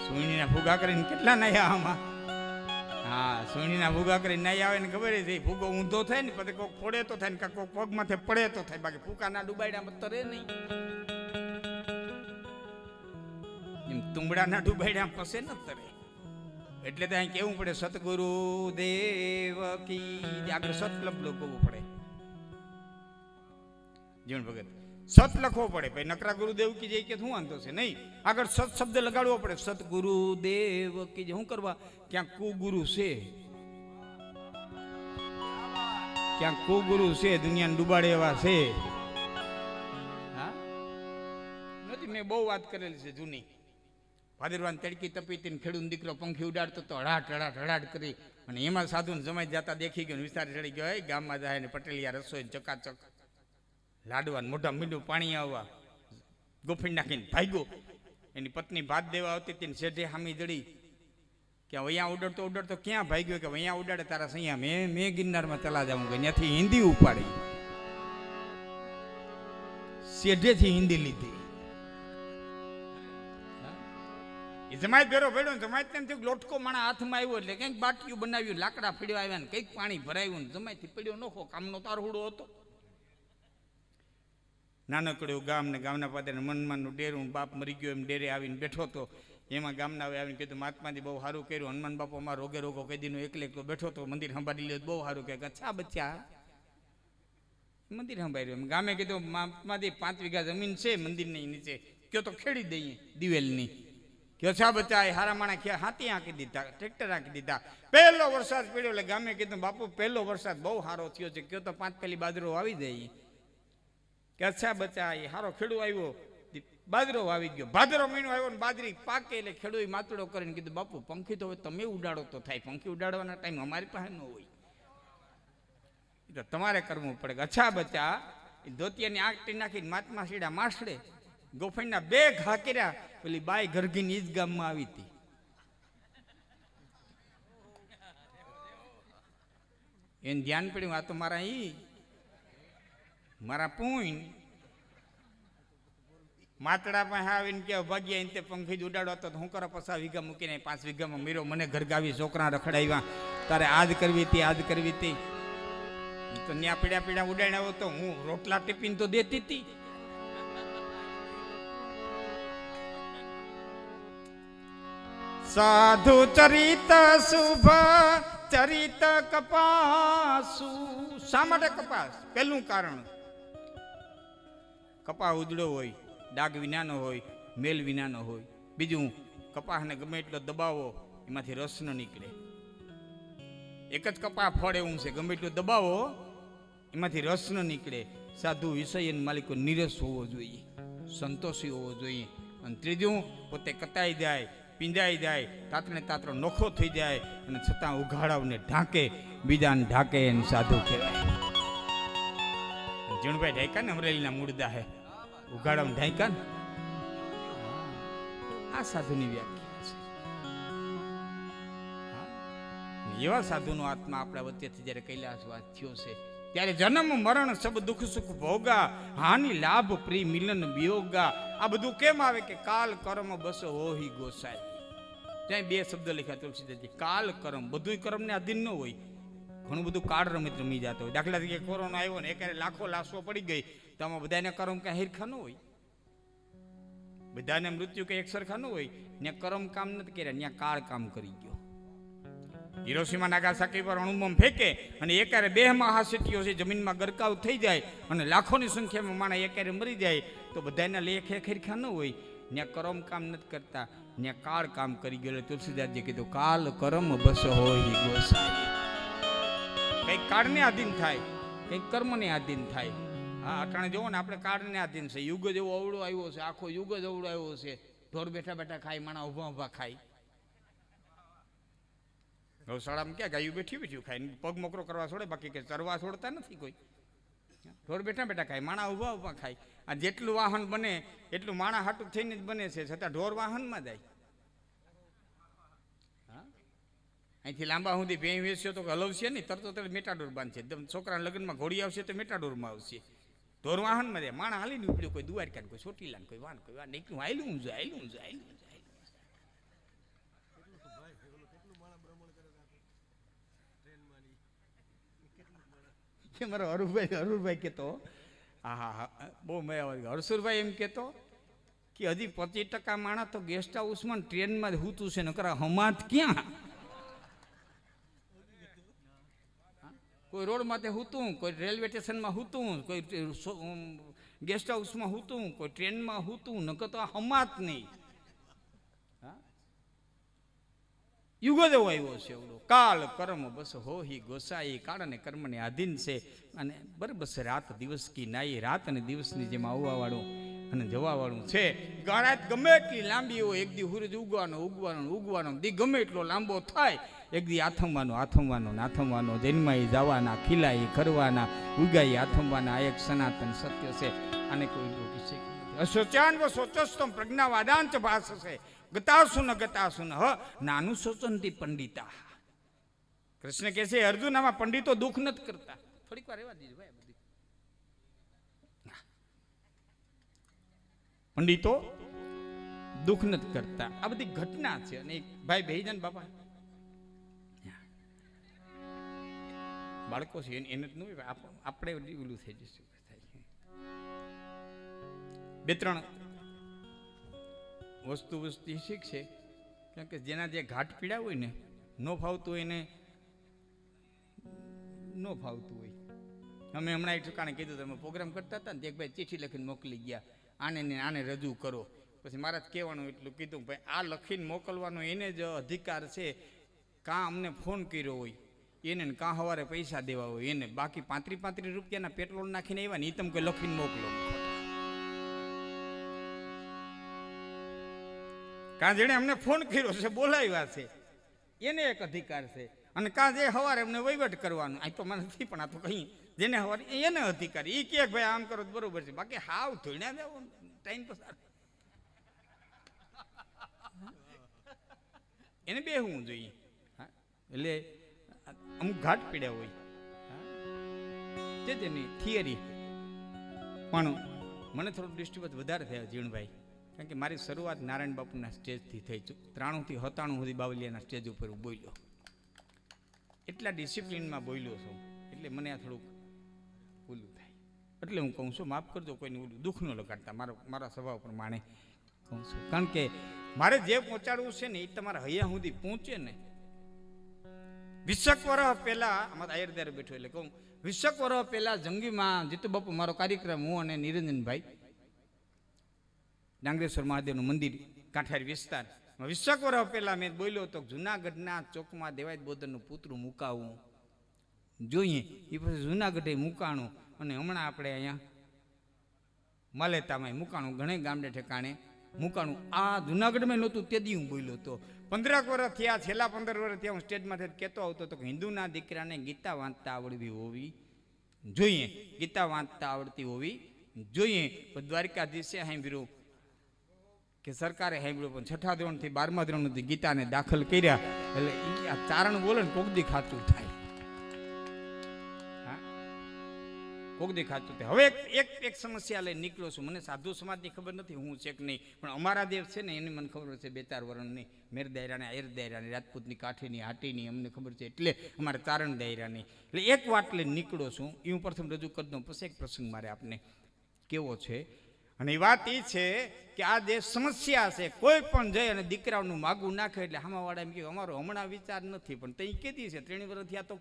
સુઈણીના ફુગા કરીને કેટલા નાયા આમાં? હા, સુઈણીના ફુગા કરીને નાઈ આવે ને ખબર છે ફુગો ઊંધો થાય ને પછી કોક ફોડે તો થાય ને કોક પગ માથે પડે તો થાય, બાકી ફૂકાના ડૂબાડ્યા તરે નહીં। એમ તુંબડાના ડૂબાડ્યા પછી ન તરે। એટલે તો અહીં કેવું પડે સતગુરુ દેવ કી, આગળ સત લખવું પડે। જીવન ભગત सत लखो पड़े भाई, नकरा गुरुदेव की जय के शू वांधो छे? नहीं, अगर सत शब्द लगाड़वो पड़े। सत गुरुदेव की जय। हूँ करवा? क्या कुगुरु से, क्या कुगुरु से दुनिया डूबाड़े एवा छे? हाँ नहीं, मैं बहु बात करेली छे जूनी। भादरवान तड़की तपीती खेडून दीकरो पंखी उडाड़तो तो हड़ाट हड़ाट हड़ाट करी अने एमां साधुने जमाई जाता देखी गयो, विस्तार चढ़ी गयो। ए गाममां जाए ने पटेलिया रसोई चकाचक लाडवा मोटा मीठू पानी आवा, गोफी नाखीने भाग्यो। एनी पत्नी भात देवा आवती थी, सेठे हामी जड़ी કે અહીંયા ઉડડતો ઉડડતો ક્યાં ભાગ્યો? કે અહીંયા ઉડાડે તારા સૈયા મેં ગિરનારમાં ચલા જાઉંગા। ત્યાંથી હિન્દી ઉપાડી, સેઢેથી હિન્દી લીધી। એ જમાયત ભેરો ભેડો ને જમાયત તેમ થયું લોટકો માણા હાથમાં આવ્યો એટલે કંઈક બાટીયું બનાવ્યું, લાકડા ફીડવા આવ્યા ને કંઈક પાણી ભરાયું ને જમાયતથી પડ્યો નખો, કામનો તારહુડો હતો। નાનકડું ગામ ને ગામના પાદરે મનમાનનું ડેરું, બાપ મરી ગયો એમ ડેરે આવીને બેઠો હતો। એમાં ગામના આવીને કીધું મહાત્માજી બહુ સારું કર્યું, હનુમાન બાપુ અમારા રોગે રોગો કહી દીધું, એકલે એકલો બેઠો તો મંદિર સંભાળી લ્યો બહુ સારું કહે। અચ્છા બચ્ચા મંદિર સંભાળ્યું। એમ ગામે કીધું મહાત્માજી 5 વીઘા જમીન છે મંદિરની નીચે, કયો તો ખેડી દઈએ દિવેલની। કે અચ્છા બચ્ચા એ હારા માણા હાથી આંકી દીધા, ટ્રેક્ટર આંકી દીધા। પહેલો વરસાદ પડ્યો એટલે ગામે કીધું બાપુ પહેલો વરસાદ બહુ સારો થયો છે, કયો તો 5 પેલી બાજરો આવી જાય। કે અચ્છા બચ્ચા એ હારો ખેડૂ આવ્યો, બાજરો વાવી ગયો। ભાદરો મહિનો આવ્યો ને બાજરી પાકે એટલે ખેડૂએ માતડો કરીને કીધું બાપુ પંખી તો હવે તમે ઉડાડો તો થાય, પંખી ઉડાડવાના ટાઈમ અમારી પાસે ન હોય, એ તો તમારે કરવું પડે। અચ્છા બચ્ચા એ ધોતિયાની આંકટી નાખીને માથમાં સીડા માસડે, ગોફણના 2 ઘા કર્યા, પેલી બાઈ ગરગીની ઈ જ ગામમાં આવી હતી। એને ધ્યાન પડ્યું આ તો મારા પૂન માતડા પાસે આવીને કે ભાગ્યા ઇનતે પંખી જ ઉડાડો તો હું કરો 50 વીઘા મૂકીને 5 વીઘામાં મીરો મને ઘરગાવી છોકરા રખડાવ્યા તારે આજ કરવી હતી તો ન્યા પીડા ઉડાડ્યા તો હું રોટલા ટિફિન તો દેતી હતી. સાધુ ચરિત શુભ ચરિત કપાસુ. શા માટે કપાસ? પહેલું કારણ, કપાસ ઉજળો હોય, ડાઘ વિનાનો હોય, મેલ વિનાનો હોય. બીજું, કપાસને ગમે એટલો દબાવો એમાંથી રસ ન નીકળે. એક જ કપાસ ફળ એવું છે, ગમે એટલો દબાવો એમાંથી રસ ન નીકળે. સાધુ વિષય માલિકો નીરસ હોવો જોઈએ, સંતોષી હોવો જોઈએ. અને ત્રીજું, પોતે કતાઈ જાય, પીંજાઈ જાય, તાતને તાતરો નોખો થઈ જાય અને છતાં ઉઘાડાવને ઢાંકે, બીજાને ઢાંકે એને સાધુ કહેવાય. જીણભાઈ ઢાંકા ને અમરેલીના મૂળદા હે, ઉઘાડાવને ઢાંકા ને, આ સાધુની વ્યાખ્યા છે. એવા સાધુનો આત્મા આપણા વચ્ચેથી જ્યારે કૈલાસવાસ થયો છે ત્યારે જન્મ મરણ સબ દુઃખ સુખ ભોગા, હાનિ લાભ પ્રિય મિલન વિયોગા. આ બધું કેમ આવે કે કાલ કર્મ બસ હોહી ગોસાઈ. ત્યાં 2 શબ્દ લખ્યા તુલસીદાસજી, કાલ કર્મ. બધું કર્મને આધીન ન હોય, ઘણું બધું કાળ રમિત રમી જતો હોય. દાખલા તરીકે કોરોના આવ્યો ને એકારે લાખો લાશો પડી ગઈ તો આમાં બધાને કર્મ કાંઈ હિરખા ન હોય, બધાને મૃત્યુ કંઈ એક સરખા ન હોય. ત્યાં કર્મ કામ નથી કર્યા, ત્યાં કાળ કામ કરી ગયો. હિરોશીમા નાગાસાકી પર અણુબોમ્બ ફેંકે અને એકારે 2 મહાસિટીઓ છે જમીનમાં ગરકાવ થઈ જાય અને લાખોની સંખ્યામાં માણસ એકારે મરી જાય તો બધાના લેખ ખરખા ન હોય. ત્યાં કર્મ કામ નથી કરતા, ત્યાં કાળ કામ કરી ગયેલો. તુલસીદાસજી કીધું કાલ કર્મ બસ હોય ગોસાઈ. કંઈક કાળને આધીન થાય, કંઈક કર્મને આધીન થાય. હા, અટાણે જોવો ને આપણે કાળને આધીન છે. યુગ જેવો અવળો આવ્યો છે, આખો યુગ જ અવળો આવ્યો છે. ઢોર બેઠા બેઠા ખાય, માણા ઊભા ખાય. ગૌશાળામાં ક્યાં ગાયું બેઠ્યું ખાય, પગ મોકરો કરવા છોડે, બાકી કે ચરવા છોડતા નથી કોઈ. ઢોર બેઠા ખાય, માણા ઊભા ખાય. આ જેટલું વાહન બને એટલું માણા હાટું થઈને જ બને છે, છતાં ઢોર વાહનમાં જાય. અહીંથી લાંબા સુધી ભેં વેચ્યો તો હલવશે નહીં, તરત મેટાડોર બાંધશે. છોકરાના લગ્નમાં ઘોડી આવશે તો મેટાડોરમાં આવશે. ઢોર વાહનમાં જાય, માણા હાલીને ઉપડ્યું, કોઈ દ્વારકા, કોઈ ચોટીલા, કોઈ વાન નીકળ્યું, હાયલું જાય. મારો હરુભાઈ કહેતો, હા બહુ મજા. હરસુરભાઈ એમ કહેતો કે હજી 25% માણસ તો ગેસ્ટ હાઉસમાં ટ્રેનમાં જ હૂતું છે, નકરા હમાત ક્યાં? કોઈ રોડ માથે હૂતું, કોઈ રેલવે સ્ટેશનમાં હૂતું, કોઈ ગેસ્ટ હાઉસમાં હૂતું, કોઈ ટ્રેનમાં હૂતું, નકર તો આ હમાત નહીં. યુગ જ આવ્યો છે એવડો. કાલ કર્મ બસ હોહી ગોસાઈ. કાળ અને કર્મને આધીન છે અને બરાબર છે. રાત દિવસ કી નાઈ, રાત અને દિવસની જેમ આવવાવાળું અને જવાવાળું છે. રાત ગમે એટલી લાંબી હોય, એક દી સૂરજ ઉગવાનો દી ગમે એટલો લાંબો થાય, એક દી આથમવાનો જન્માઈ જવાના, ખીલાઈ કરવાના, ઉગાઈ આથમવાના. આ એક સનાતન સત્ય છે, આને કોઈ રોકી શકે નથી. અશોચાન્વ સોચસ્તમ પ્રજ્ઞાવાદાંચ ભાષસે ગતાસુન હ નાનું સોચંતી પંડિતા. કૃષ્ણ કહે છે અર્જુન, આમાં પંડિતો દુઃખ નથી કરતા. થોડીક વાર રહેવા દીધું ભાઈ. બધી પંડિતો દુઃખ નથી કરતા. આ બધી ઘટના છે. અને ભાઈ બેહીજાન બાપા બાળકો છે એને જ નહીં, આપણે ઓલું થઈ જશે. 2-3 વસ્તુ શીખશે. કારણ કે જેના જે ઘાટ પીડા હોય ને, ન ફાવતું હોય એને ન ફાવતું હોય. અમે હમણાં એક ઠેકાણે કીધું, તમે પ્રોગ્રામ કરતા હતા ને, એક ભાઈ ચિઠ્ઠી લખીને મોકલી ગયા, આને રજૂ કરો. પછી મારે જ કહેવાનું એટલું કીધું, ભાઈ આ લખીને મોકલવાનો એને જ અધિકાર છે. કાં અમને ફોન કર્યો હોય એને, કાં સવારે પૈસા દેવા હોય એને. બાકી 35 રૂપિયાના પેટ્રોલ નાખીને આવ્યા ને એ તમે કોઈ લખીને મોકલો. કાં જેણે અમને ફોન કર્યો છે, બોલાવ્યા છે, એને એક અધિકાર છે. અને કાં જે સવારે અમને વહીવટ કરવાનો, આ તો મને નથી, પણ આ તો કહી જેને સવારે એને અધિકાર. એ કે ભાઈ આમ કરો તો બરોબર છે, બાકી હાવ ધોળ્યા દેવો ટાઈમ પસાર. એને બેહવું જોઈએ. એટલે અમુક ઘાટ પીડ્યા હોય તેની થિયરી, પણ મને થોડું ડિસ્ટર્બન્સ વધારે થયા જીણભાઈ, કારણ કે મારી શરૂઆત નારાયણ બાપુના સ્ટેજથી થઈ. 93 થી 97 સુધી બાવલિયાના સ્ટેજ ઉપર હું બોલ્યો, એટલા ડિસિપ્લિનમાં બોલ્યો છું, એટલે મને આ થોડુંક ઓલું થાય. એટલે હું કહું છું, માફ કરજો, કોઈને ઓલું દુઃખ ન લગાડતા, મારા સ્વભાવ પ્રમાણે કહું છું. કારણ કે મારે જે પહોંચાડવું છે ને એ તમારા હૈયા સુધી પહોંચે ને. 20 વર્ષ પહેલા અમારા આયરદાર બેઠો એટલે કહું, 20 વર્ષ પહેલા જંગીમાં જીતુ બાપુ મારો કાર્યક્રમ, હું અને નિરંજનભાઈ, ડાંગરેશ્વર મહાદેવનું મંદિર કાંઠારી વિસ્તાર, 20 વર્ષ પહેલા મેં બોલ્યો તો જુનાગઢના ચોકમાં દેવાયત બોદરનું પુતળું મુકાવું જોઈએ. એ પછી જુનાગઢે મુકાણું, અને હમણાં આપણે અહીંયા માલેતામાં મુકાણું, ઘણે ગામડે ઠેકાણે મુકાણું. આ જુનાગઢમાં નહોતું તે દી હું બોલ્યો હતો. 15 વર્ષ થયા, છેલ્લા 15 વર્ષ થયા હું સ્ટેજમાંથી કહેતો આવતો હતો કે હિન્દુના દીકરાને ગીતા વાંચતા આવડવી હોવી જોઈએ, ગીતા વાંચતા આવડતી હોવી જોઈએ. દ્વારિકાધીશે સાંભળ્યું કે સરકારે સાંભળ્યું, પણ 6થા ધોરણથી 12મા ધોરણ સુધી ગીતાને દાખલ કર્યા. એટલે આ ચારણ બોલે ને કોકદી ખાતું થાય, કોકદી ખાતું થાય. હવે એક સમસ્યા લઈને નીકળ્યો છું. મને સાધુ સમાજની ખબર નથી હું છે કે નહીં, પણ અમારા દેવ છે ને એની મને ખબર છે, 2-4 વર્ષની મેર દાયરાની, આયર દાયરાની, રાજપૂતની, કાઠીની, હાટીની અમને ખબર છે, એટલે અમારે ચારણ દાયરાની. એટલે એક વાત લઈને નીકળ્યો છું, એ હું પ્રથમ રજૂ કરી દઉં, પછી એક પ્રસંગ મારે આપને કેવો છે. અને એ વાત એ છે કે આ જે સમસ્યા છે, કોઈ પણ જઈ અને દીકરાઓનું માગું નાખે એટલે હામાવાળા એમ કહે અમારો હમણાં વિચાર નથી, પણ તે કીધી છે 3 વર્ષ થયા તો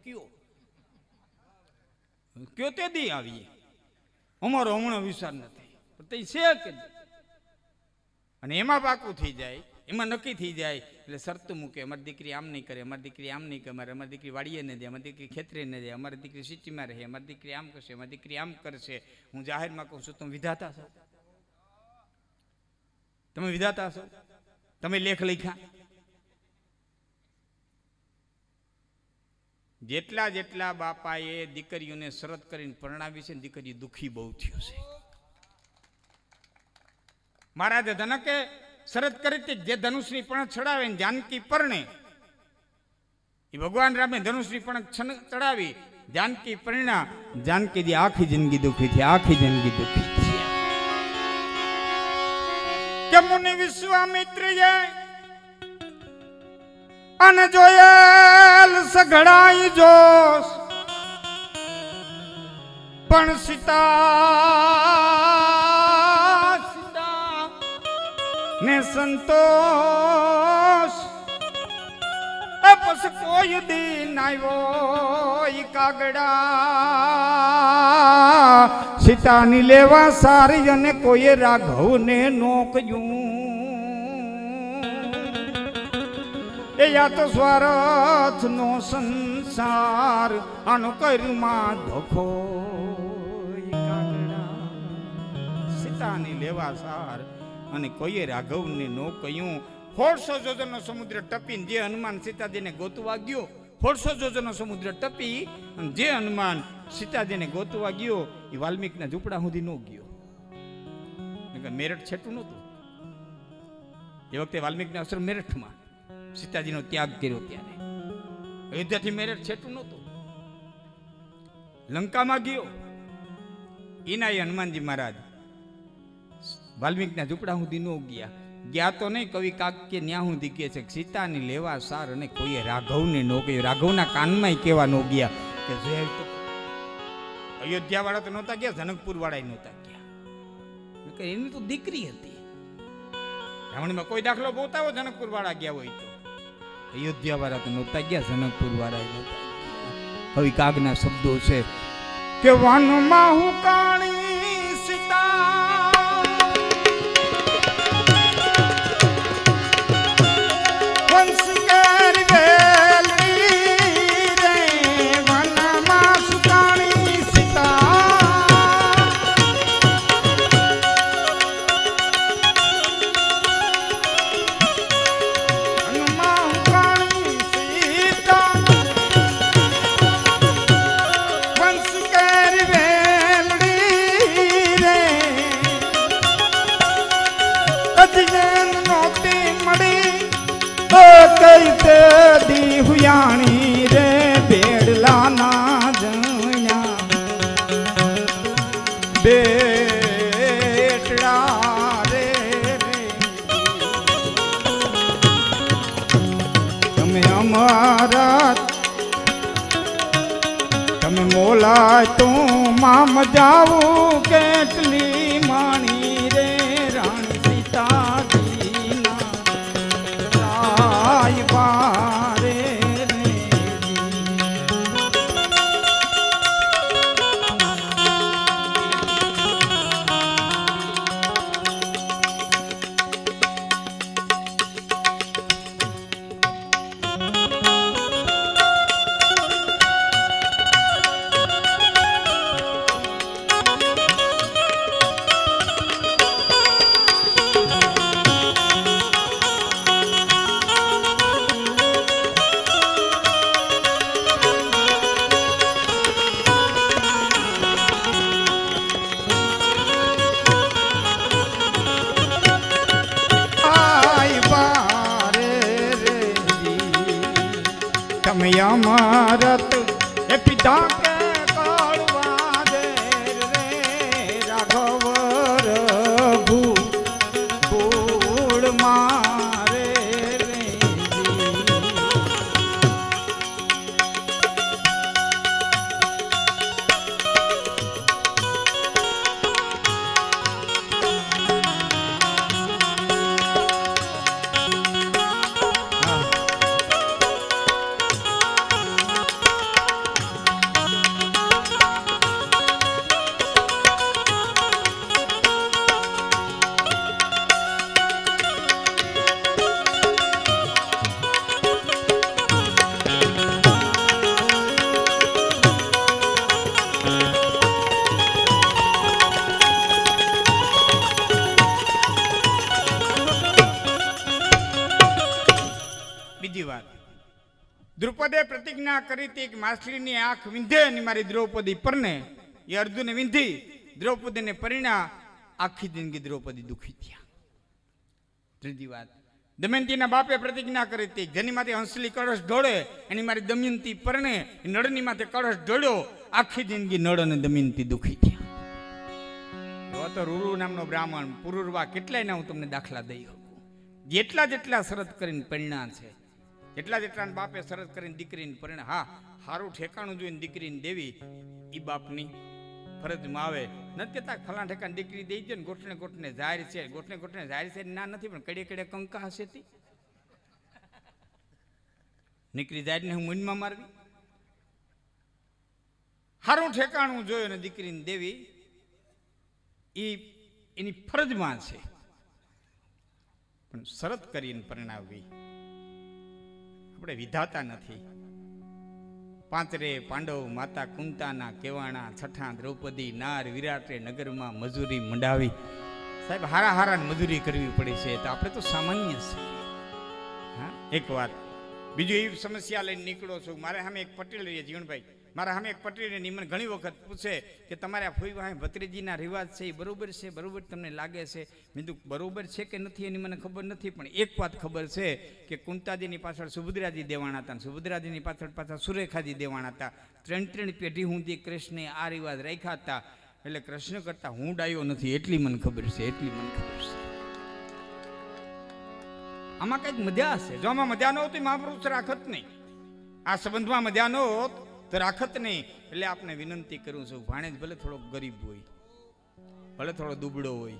કયો તે દી આવીએ, અમારો હમણાં વિચાર નથી, પણ તે છે કે. અને એમાં પાકું થઈ જાય, એમાં નક્કી થઈ જાય એટલે શરત મૂકે, અમારી દીકરી આમ નહીં કરે, અમારી દીકરી આમ નહીં કરે, અમારી દીકરી વાડીએ ન જાય, અમારી દીકરી ખેતરે ન જાય, અમારી દીકરી સિટીમાં રહે, અમારી દીકરી આમ કરશે, અમારી દીકરી આમ કરશે. હું જાહેરમાં કહું છું, તમે વિધાતા છો? તમે વિધાતા છો? તમે લેખ લખ્યા? જેટલા બાપાએ દીકરીઓને શરત કરીને પરણાવી છે, દીકરી દુઃખી બહુ થયો છે. મહારાજે ધનકે શરત કરી હતી, જે ધનુષની પણ ચડાવે ને જાનકી પરણે, એ ભગવાન રામે ધનુષની પણ ચડાવી, જાનકી પરણા, જાનકીજી આખી જિંદગી દુઃખી છે, આખી જિંદગી દુઃખી છે. કે મુનિ વિશ્વામિત્ર અને જોયેલ સઘળાઈ જોશ, પણ સીતા ને સંતોષ પછી કોઈ દિન આવ્યો કાગડા, સીતાની લેવા સારી અને કોઈ રાઘવને નોક્યું. એ યા તો સ્વાર્થ નો સંસાર, આનો કર્મમાં ધોખો. સીતાની લેવા સાર અને કોઈએ રાઘવને નો કહ્યું. 150 જોજનનો સમુદ્ર ટપીને જે હનુમાન સીતાજીને ગોતવા ગયો, 150 જોજનનો સમુદ્ર ટપી અને જે હનુમાન સીતાજીને ગોતવા ગયો, એ વાલ્મીકના ઝૂંપડા સુધી ન ગયો. મેરઠ છેટું નહોતું એ વખતે, વાલ્મીકના આશ્રમ મેરઠમાં સીતાજીનો ત્યાગ કર્યો ત્યારે. અયોધ્યાથી મેરઠ છેટું નહોતું. લંકામાં ગયો, એના એ હનુમાનજી મહારાજ વાલ્મીકના ઝૂંપડા સુધી ન ગયા તો નહીં. કવિ કાવ્ય ન્યા સુધી કહે છે કે સીતાની લેવા સાર અને કોઈએ રાઘવને નો કહ્યું. રાઘવના કાનમાં કહેવા નો ગયા કે જોઈ તો અયોધ્યા વાળા તો નહોતા ગયા, જનકપુર વાળા નહોતા ગયા, એની તો દીકરી હતી. રાવણમાં કોઈ દાખલો બતાવો જનકપુર વાળા ગયા હોય તો. અયોધ્યા વાળા તો નહોતા ગયા, જનકપુર વાળા નહોતા ગયા. કવિ કાગના શબ્દો છે કે વનમાં હું કાણી સીતા દી હુયાણી રે બેડલા ના જયા બેડલા અમરત તમે મોલાય તો મામ જાવું કેટલી માણી રે રાણી સીતાજી ના રાય બારે અમરત એ પિતા કે કાળવા દે રે રાઘવ રઘુ કુળ મારે રે દ્રુપદે પ્રતિજ્ઞા કરી હતી કે માછલીની આંખ વિંધે અને મારી દ્રૌપદી પરને એ અર્જુને વિંધી દ્રૌપદીને પરિણા આખી જિંદગી દ્રૌપદી દુખી થયા. ત્રીજી વાત દમયંતીના બાપે પ્રતિજ્ઞા કરી હતી જેની માથે હંસલી કળશ ઢોળે એની મારી દમયંતી પરણે નળની માથે કળશ ઢોળ્યો આખી જિંદગી નળ અને દમયંતી દુખી થયા. તો રૂરુ નામનો બ્રાહ્મણ પુરુરવા કેટલાય ના હું તમને દાખલા દઈ શકું. જેટલા જેટલા શરત કરીને પરિણા છે એટલા જેટલા બાપે શરત કરીને દીકરીને પરિણા હા સારું ઠેકાણું જોઈને દીકરીને દેવી એ બાપની ફરજમાં આવે. નથી કહેતા ફલાણા ઠેકાણ દીકરી દઈ દે ને ગોઠને ગોઠને જાહેર છે ગોઠને ગોઠને જાહેર છે ના નથી પણ કડે કડે કંકા હશે તી નીકળી જાય ને હું મૂનમાં મારવી. સારું ઠેકાણું જોયું ને દીકરીને દેવી એ એની ફરજમાં છે પણ શરત કરીને પરણાવવી આપણે વિધાતા નથી. પાંચરે પાંડવ માતા કુંતાના કેવાણા છઠ્ઠા દ્રૌપદી નાર વિરાટે નગરમાં મજૂરી મંડાવી. સાહેબ હારા હારા મજૂરી કરવી પડે છે તો આપણે તો સામાન્ય છે. હા એક વાત બીજું એવી સમસ્યા લઈને નીકળો છું. મારે સામે એક પટેલ રહીએ જીવણભાઈ મારા સામે એક પટેલ રહે મને ઘણી વખત પૂછે કે તમારે આ ફોઈ વાહે ભત્રીજીના રિવાજ છે એ બરોબર છે બરોબર તમને લાગે છે? મેં કીધું બરોબર છે કે નથી એની મને ખબર નથી પણ એક વાત ખબર છે કે કુંતાજીની પાછળ સુભદ્રાજી દેવાણા હતા સુભદ્રાજીની પાછળ પાછળ સુરેખાજી દેવાણા હતા. ત્રણ પેઢી સુધી કૃષ્ણે આ રિવાજ રાખ્યા હતા એટલે કૃષ્ણ કરતા હું ડાયો નથી એટલી મને ખબર છે એટલી મને ખબર છે. આમાં કંઈક મજા હશે. જો આમાં મજા ન હોતી મહાપુરુષ રાખત નહીં. આ સંબંધમાં મજા ન હોત તો રાખત નહીં. એટલે આપણે વિનંતી કરું છું ભાણેજ ભલે થોડોક ગરીબ હોય ભલે થોડો દુબળો હોય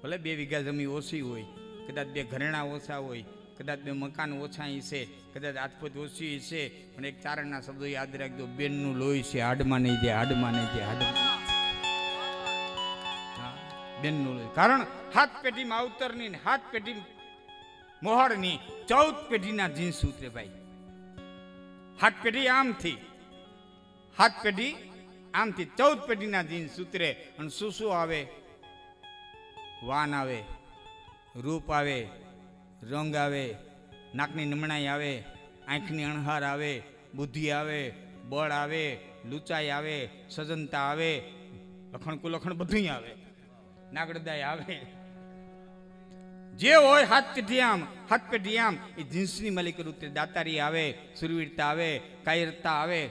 ભલે 2 વીઘા જમીન ઓછી હોય કદાચ 2 ઘરેણા ઓછા હોય કદાચ 2 મકાન ઓછા છે કદાચ આતપત ઓછી છે પણ એક ચારણના શબ્દો યાદ રાખજો બેનનું લોહી છે હાડમાં નહીં જાય હાડમાં નહીં જાય હાડમાં બેનનું લોહી. કારણ 7 પેઢીમાં અવતરની 7 પેઢી મોહરની 14 પેઢીના જીન્સ ઉતરે ભાઈ. 7 પેઢી આમથી 7 પેઢી આમથી 14 પેઢીના જીન્સ ઉતરે અને શું શું આવે? વાન આવે રૂપ આવે રંગ આવે નાકની નમણાઈ આવે આંખની અણહાર આવે બુદ્ધિ આવે બળ આવે લૂંચાઈ આવે સજનતા આવે લખણ કુલખણ બધું આવે નાગડદાય આવે જે હોય 7 પેઢી આમ એ જીન્સની માલિકી ઉતરે. દાતારી આવે સુરવીરતા આવે કાયરતા આવે.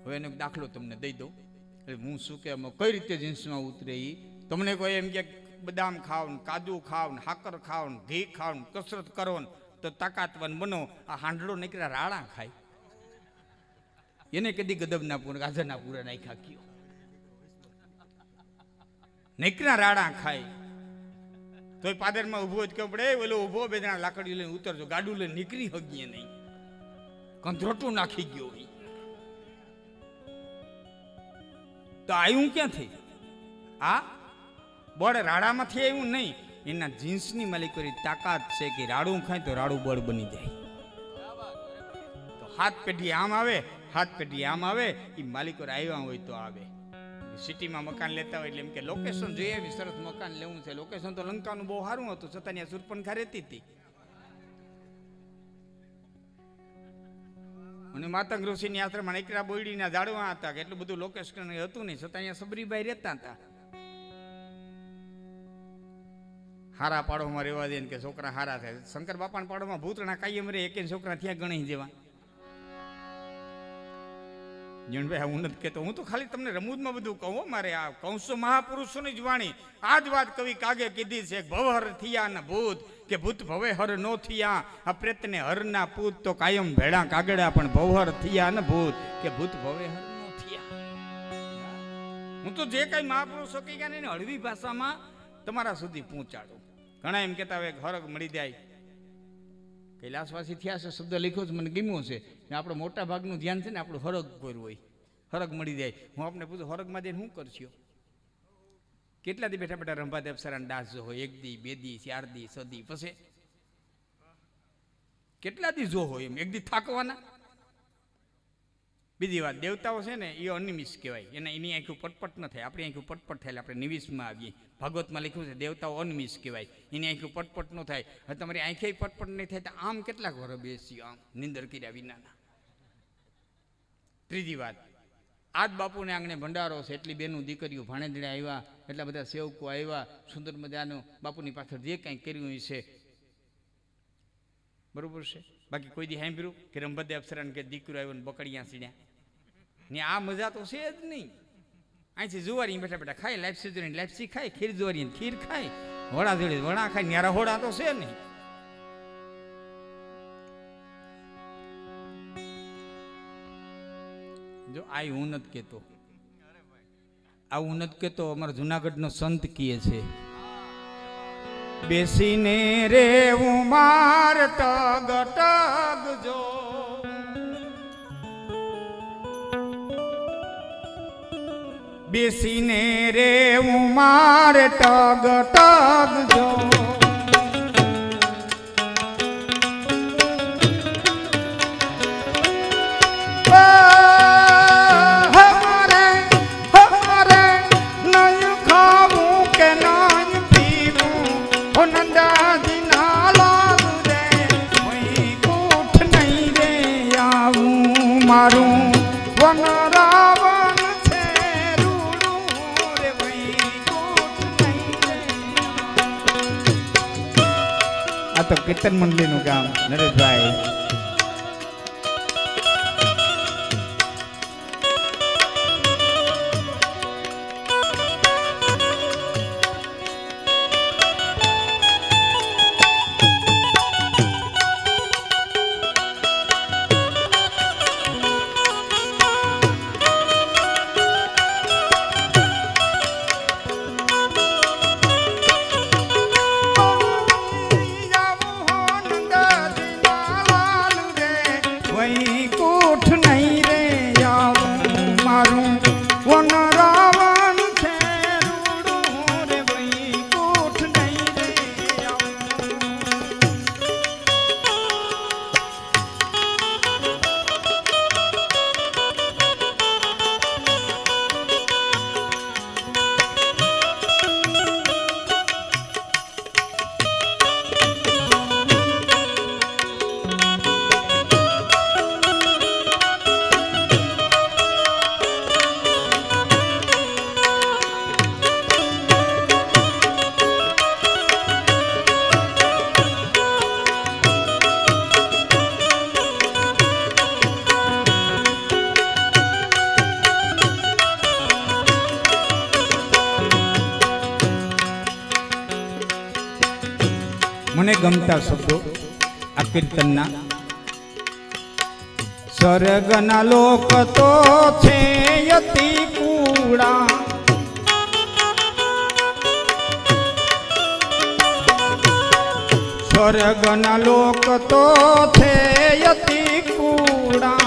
હવે એનો દાખલો તમને દઈ દઉં એટલે હું શું કે કઈ રીતે જીન્સમાં ઉતરે એ તમને કોઈ એમ કે બદામ ખાવ ને કાજુ ખાવ ને હાકર ખાવ ને ઘી ખાવ ને કસરત કરો ને તો તાકાતવાન બનો. આ હાંડળો નીકળ્યા રાડા ખાય, એને કદી ગદબ ના પૂરા ગાજર ના પૂરા નાખ્યા કયો, નીકળ્યા રાડા ખાય. તોય પાદરમાં ઉભો જ કેવું પડે, ઓલો ઉભો બે જણા લાકડી લઈને ઉતરજો, ગાડું લઈને નીકળી હગીએ નહીં, કંધરોટું નાખી ગયો હોય. તો આવ્યું ક્યાંથી? આ બળ રાડામાંથી આવ્યું નહીં, એના જીન્સની માલિકોની તાકાત છે કે રાડું ખાય તો રાડું બળ બની જાય. તો હાથ પેઢી આમ આવે, હાથ પેઢી આમ આવે, એ માલિકો આવ્યા હોય તો આવે. સિટીમાં મકાન લેતા હોય એટલે એમ કે લોકેશન જોઈએ, એવી સરસ મકાન લેવું છે. લોકેશન તો લંકાનું બહુ સારું હતું, છતાં ત્યાં સુરપનખા રહેતી હતી. અને માતંગ ઋષિની આશ્રમમાં નીકળ્યા બોયડીના ઝાડવા હતા, કે એટલું બધું લોકેશન હતું નહીં, છતાં અહીંયા સબરીબાઈ રહેતા હતા. હારા પાડોમાં રહેવા દે કે છોકરા હારા થાય. શંકર બાપાના પાડોમાં ભૂતણા કાયમ રહે, એક છોકરા ત્યાં ગણી જેવા. જીણભાઈ હું નથી કહેતો, હું તો ખાલી તમને રમૂજમાં બધું કહું. મારે આ કૌંસો મહાપુરુષોની જ વાણી. આ જ વાત કવિ કાગે કીધી છે, ભવહર થયા ન ભૂત, કે ભૂત ભવે હર નો થયા, આ પ્રેતને હરના પૂત તો કાયમ ભેડા કાગડા, પણ ભવહર થયા ન ભૂત, કે ભૂત ભવે હર નો થયા. હું તો જે કઈ મહાપુરુષો કહી ગયા ને હળવી ભાષામાં તમારા સુધી પહોંચાડું. ઘણા એમ કહેતા હોય હરગ મળી જાય, કૈલાસવાસી થયા છે, શબ્દ લખ્યો છે, મને ગમ્યો છે. આપણે મોટા ભાગનું ધ્યાન છે ને આપણું હરગ કર્યું હોય, હરગ મળી જાય. હું આપણે પૂછું હરગમાં જઈને શું કરશો? કેટલા દી બેઠા બેઠા રંભાદે અપ્સરાના દાસ જો હોય, 1 દી 2 દી 4 દી 6 દી, પછી કેટલા દી જો હોય? એમ 1 દી થાકવાના. બીજી વાત, દેવતાઓ છે ને એ અનિમિષ કહેવાય, એની આંખું પટપટ ન થાય. આપણી આંખું પટપટ થાય આપણે નિમિષમાં આવીએ. ભાગવતમાં લખ્યું છે દેવતાઓ અનિમિષ કહેવાય, એની આંખું પટપટ ન થાય. હવે તમારી આંખે પટપટ નહીં થાય તો આમ કેટલાક વર બેસી આમ નિંદર કર્યા વિનાના. ત્રીજી વાત, આજ બાપુને આંગણે ભંડારો છે, એટલી બેનું દીકરીઓ ભાણેજડા આવ્યા, એટલા બધા સેવકો આવ્યા, સુંદર મજાનું બાપુની પાછળ જે કાંઈ કર્યું છે બરોબર છે. બાકી કોઈ દી સાંભળ્યું કે રંભદે અપ્સરાને કે દીકરો આવ્યો ને બકડિયા સીડ્યા ને? આ મજા તો છે જ નહીં. અહીંથી જુવારી બેઠા બેઠા ખાય, લાપસી જોડીને લાપસી ખાય, ખીર જુવારી ખીર ખાય, વડા જોડી વડા ખાય, ન્યારા હોડા તો છે નહીં. જો આ હું નથી કહેતો, આવું નથી કહેતો, અમારા જુનાગઢનો સંત કહે છે, બેસીને રે ઉમાર ટગ ટગ જો, બેસીને રે ઉમાર ટગ ટગ જો, તો કીર્તન મંડળીનું ગામ નરેશભાઈ. મને ગમતા શબ્દો આ કીર્તનના સ્વર્ગના લોક તો છે અતિ કુડા, સ્વર્ગના લોક તો છે અતિ કુડા,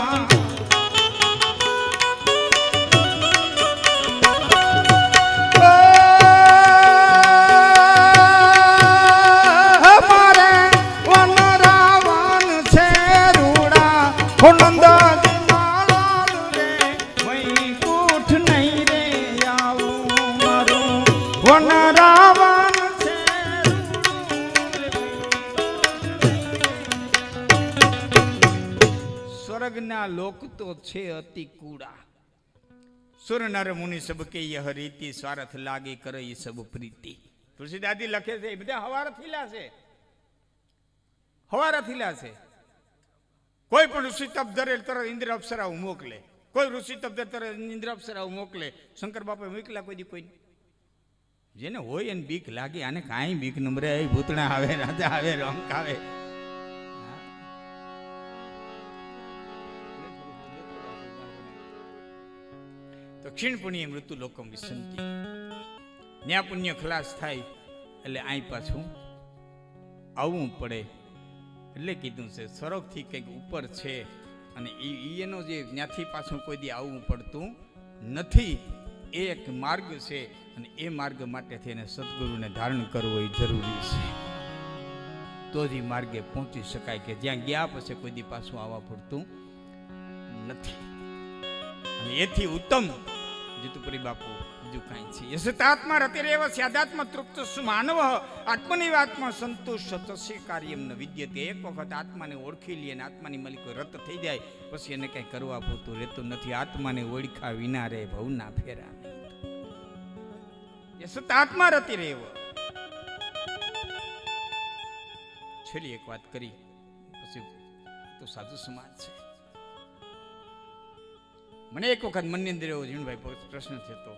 સ્વર્ગના લોક તો છે અતિ કુડા, સુર નર મુનિ સબ કે યહ રીતિ, સ્વાર્થ લાગે કરે એ સબ પ્રીતિ. તુલસીદાસજી લખે છે એ બધા હવારથીલા છે, હવારથીલા છે. કોઈ પણ ઋષિ તપ ધરે તરત ઇન્દ્ર અપ્સરાઓ મોકલે, કોઈ ઋષિ તપ ધરે તરત ઇન્દ્ર અપ્સરાઓ મોકલે. શંકર બાપા મોકલા કોઈ દી કોઈ? જેને હોય એને બીક લાગે, આને કાંઈ બીક નંબરે ભૂતણા આવે, રાજા આવે, રંક આવે. તો ક્ષીણ પુણ્ય મૃત્યુ લોકમ વિસંતિ, ન્યા પુણ્ય ખલાસ થાય એટલે અહીં પાછું આવવું પડે. એટલે કીધું છે સ્વર્ગથી કંઈક ઉપર છે અને એનો જે ત્યાંથી પાછું કોઈ દી આવવું પડતું નથી. એ એક માર્ગ છે અને એ માર્ગ માટે થઈને સદગુરુને ધારણ કરવો એ જરૂરી છે. તો જ એ માર્ગે પહોંચી શકાય કે જ્યાં ગયા પછી કોઈ દી પાછું આવવા પડતું નથી. અને એથી ઉત્તમ જીતુપુરી બાપુ બીજું કાંઈ છે. યશતાત્મા રતિરેવ સ્યાદાત્મ તૃપ્ત માનવ આત્મનિવાત્મા સંતુષ્ટ તસ્ય કાર્યમ ન વિદ્યતે. એક વખત આત્માને ઓળખી લે અને આત્માની મલિકો રત થઈ જાય પછી એને કંઈ કરવા પૂરતું રહેતું નથી. આત્માને ઓળખા વિના રે ભવના ફેરા નહીં. યશતાત્મા રતિરેવ. છેલ્લી એક વાત કરી પછી તો સાધુ સમાજ છે. મને એક વખત મનની અંદર એવો જીણભાઈ પ્રશ્ન થતો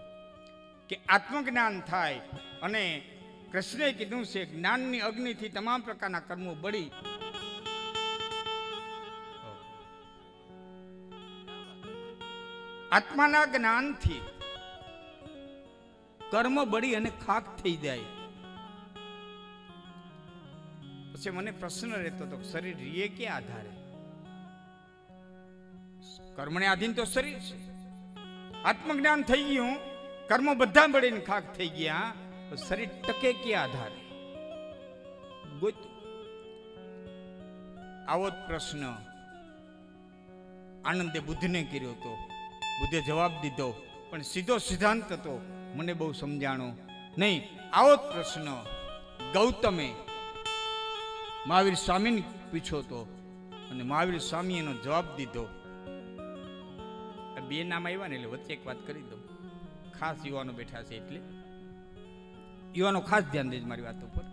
કે આત્મજ્ઞાન થાય અને કૃષ્ણએ કીધું છે જ્ઞાનની અગ્નિથી તમામ પ્રકારના કર્મો બળી, આત્માના જ્ઞાનથી કર્મ બળી અને ખાક થઈ જાય. પછી મને પ્રશ્ન રહેતો હતો શરીર રીએ કે આધારે? કર્મને આધીન તો શરીર છે. આત્મજ્ઞાન થઈ ગયું, કર્મ બધા બળીને ખાક થઈ ગયા, શરીર ટકે કે આધારે? આવો જ પ્રશ્ન આનંદે બુદ્ધને કર્યો હતો. બુદ્ધે જવાબ દીધો પણ સીધો સિદ્ધાંત હતો, મને બહુ સમજાણો નહીં. આવો જ પ્રશ્ન ગૌતમે મહાવીર સ્વામીને પૂછ્યો હતો અને મહાવીર સ્વામી એનો જવાબ દીધો. બે નામ આવ્યા ને એટલે વચ્ચે એક વાત કરી દઉં. ખાસ યુવાનો બેઠા છે એટલે યુવાનો ખાસ ધ્યાન દેજો મારી વાત ઉપર.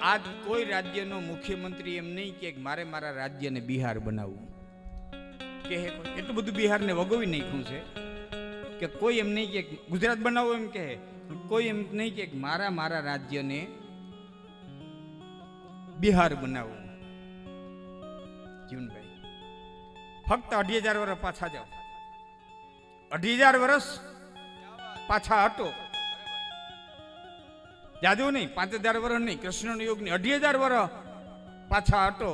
આજ કોઈ રાજ્યનો મુખ્યમંત્રી એમ નહીં કે મારે મારા રાજ્યને બિહાર બનાવવું કે એટલું બધું બિહારને વગોવી નાખ્યું છે કે કોઈ એમ નહીં કે ગુજરાત બનાવવું એમ કહે, કોઈ એમ નહીં કે મારા રાજ્યને બિહાર બનાવવું. જીવનભાઈ ફક્ત 2,500 વર્ષ પાછા જાઓ, 2,500 વર્ષ પાછા હટો. જાદુ નહીં, 5,000 વર્ષ નહીં, કૃષ્ણનો યુગ નહીં, 2,500 વર્ષ પાછા હટો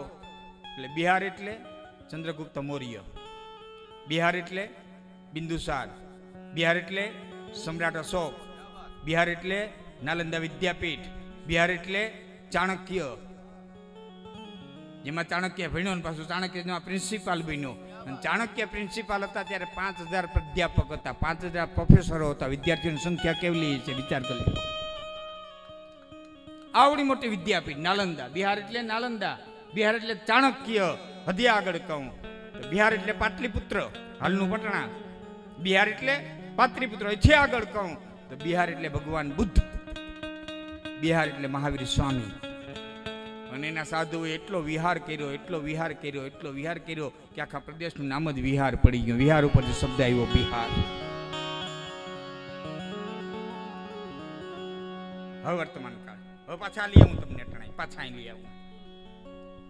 એટલે બિહાર એટલે ચંદ્રગુપ્ત મૌર્ય, બિહાર એટલે બિંદુસાર, બિહાર એટલે સમ્રાટ અશોક, બિહાર એટલે નાલંદા વિદ્યાપીઠ, બિહાર એટલે ચાણક્ય, જેમાં ચાણક્ય ભણ્યો ને પાછું ચાણક્ય પ્રિન્સિપાલ બન્યો. અને ચાણક્ય પ્રિન્સિપાલ હતા ત્યારે 5,000 પ્રાધ્યાપક હતા, 5,000 પ્રોફેસરો હતા. વિદ્યાર્થીઓની સંખ્યા કેવલી છે વિચાર કરી લો. આવડી મોટી વિદ્યાપીઠ નાલંદા. બિહાર એટલે નાલંદા, બિહાર એટલે ચાણક્ય. હજી આગળ કહું તો બિહાર એટલે પાટલીપુત્ર, હાલનું પટણા. બિહાર એટલે પાટલીપુત્ર. છે આગળ કહું તો બિહાર એટલે ભગવાન બુદ્ધ, બિહાર એટલે મહાવીર સ્વામી. અને એના સાધુએ એટલો વિહાર કર્યો, એટલો વિહાર કર્યો, એટલો વિહાર કર્યો કે આખા પ્રદેશનું નામ જ વિહાર પડી ગયું. વિહાર ઉપર જે શબ્દ આવ્યો બિહાર. હવે વર્તમાન કાળ, હવે પાછા લઈએ હું તમને ટણાઈ પાછા અહીં લઈ આવું.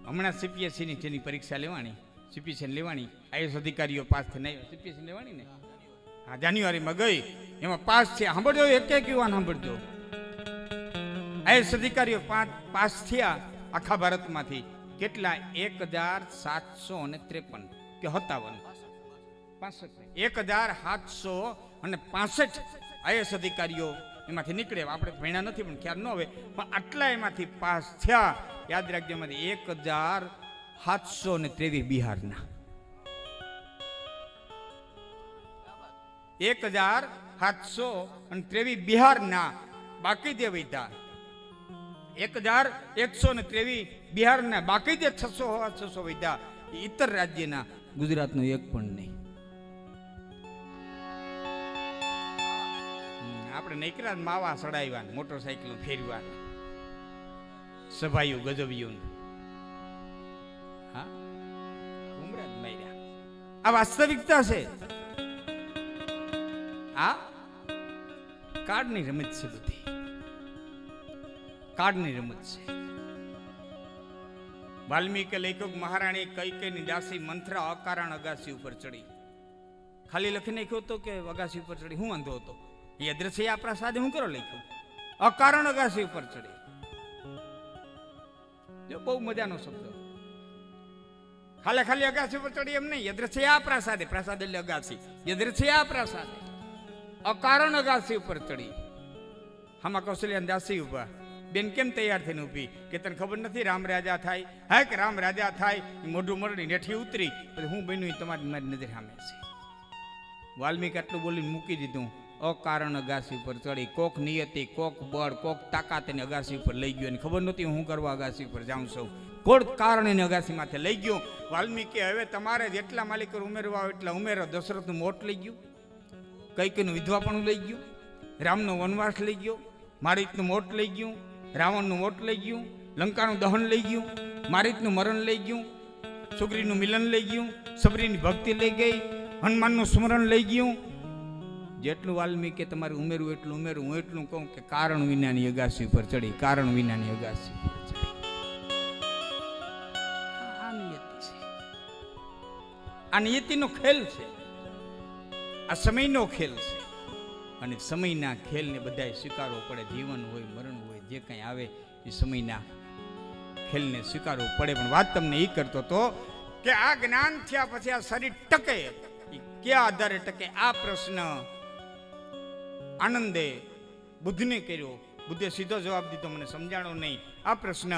હમણાં સીપીએસસીની જેની પરીક્ષા લેવાની, સીપીએસસી લેવાની, આઈએસ અધિકારીઓ પાસ થઈને આવ્યા, સીપીએસસી લેવાની ને, હા જાન્યુઆરીમાં ગઈ, એમાં પાસ છે. સાંભળજો, એક યુવાન સાંભળજો, આઈએસ અધિકારીઓ પાસ થયા આખા ભારતમાંથી કેટલા? 1753 કે 57, 1765 આઈએસ અધિકારીઓ એમાંથી નીકળે. આપણે ભણ્યા નથી પણ ખ્યાલ ન હોય, પણ આટલા એમાંથી પાસ થયા. યાદ રાખજો, એમાંથી 1723 બિહારના, 1723 બિહારના. બાકી જે વૈધા 1123 બિહારના, બાકી જે 600 વૈધા ઇતર રાજ્યના. ગુજરાતનો એક પણ નહીં. આપણે નૈકરા માવા સડાવ્યા, મોટરસાઇકલ ફેરવા, સભાયું ગજબિયું, હા ઉમરાજ માર્યા. આ વાસ્તવિકતા છે. આ કાર્ડની રમત છે, બધી કાર્ડની રમત છે. વાલ્મીકે લેખક મહારાણી કૈકેયીની દાસી મંથરા અકારણ અગાસી ઉપર ચડી. ખાલી લખી નાખ્યો હતો કે અગાસી ઉપર ચડી? હું વાંધો હતો? એ અદ્રશ્ય પ્રસાદે હું કરો લખ્યું? અકારણ અગાસી ઉપર ચડી. જો બહુ મજાનો શબ્દ. ખાલી અગાસી ઉપર ચડી એમ નહીં, યદ્રશ્ય પ્રસાદે, પ્રસાદ એટલે અગાસી, યદ્રશ્ય પ્રસાદે અકારણ અગાસી ઉપર ચડી. આમાં કૌશલ્યા દાસી ઉભા. બેન કેમ તૈયાર થઈને ઊભી? કે તને ખબર નથી રામ રાજા થાય? હા કે રામ રાજા થાય, મોઢું મરડી નેઠી ઉતરી, પછી હું બન્યું તમારી મારી નજર સામે છે. વાલ્મીકી આટલું બોલીને મૂકી દીધું. અકારણ અગાસી ઉપર ચડી. કોક નિયતિ, કોક બળ, કોક તાકાત એને અગાસી ઉપર લઈ ગયો. એને ખબર નહોતી હું કરવા અગાસી ઉપર જાઉં છું. કોડ કારણ એને અગાસી માથે લઈ ગયો. વાલ્મીકી હવે તમારે જેટલા માલિકો ઉમેરવા હોય એટલા ઉમેરો. દશરથનું મોટ લઈ ગયું, કૈકેયીનું વિધવાપણું લઈ ગયું, રામનો વનવાસ લઈ ગયો, મારીચનું મોટ લઈ ગયું, રાવણનું મોટ લઈ ગયું, લંકાનું દહન લઈ ગયું, મારીચનું મરણ લઈ ગયું, સુગ્રીવનું મિલન લઈ ગયું, સબરીની ભક્તિ લઈ ગઈ, હનુમાનનું સ્મરણ લઈ ગયું. જેટલું વાલ્મીકે તમારે ઉમેરવું એટલું ઉમેરવું. હું એટલું કહું કે કારણ વિનાની અગાસી ઉપર ચડી, કારણ વિનાની અગાસી ઉપર ચડી. આ નિયતિ છે, આ નિયતિનો ખેલ છે, આ સમયનો ખેલ છે. અને સમયના ખેલને બધાય સ્વીકારવો પડે. જીવન હોય, મરણ હોય, જે કંઈ આવે એ સમયના ખેલને સ્વીકારવું પડે. પણ વાત તમને એ કરતો હતો કે આ જ્ઞાન થયા પછી આ શરીર ટકે, ક્યાં આધારે ટકે? આ પ્રશ્ન આનંદે બુદ્ધને કર્યો. બુદ્ધે સીધો જવાબ દીધો, મને સમજાણો નહીં. આ પ્રશ્ન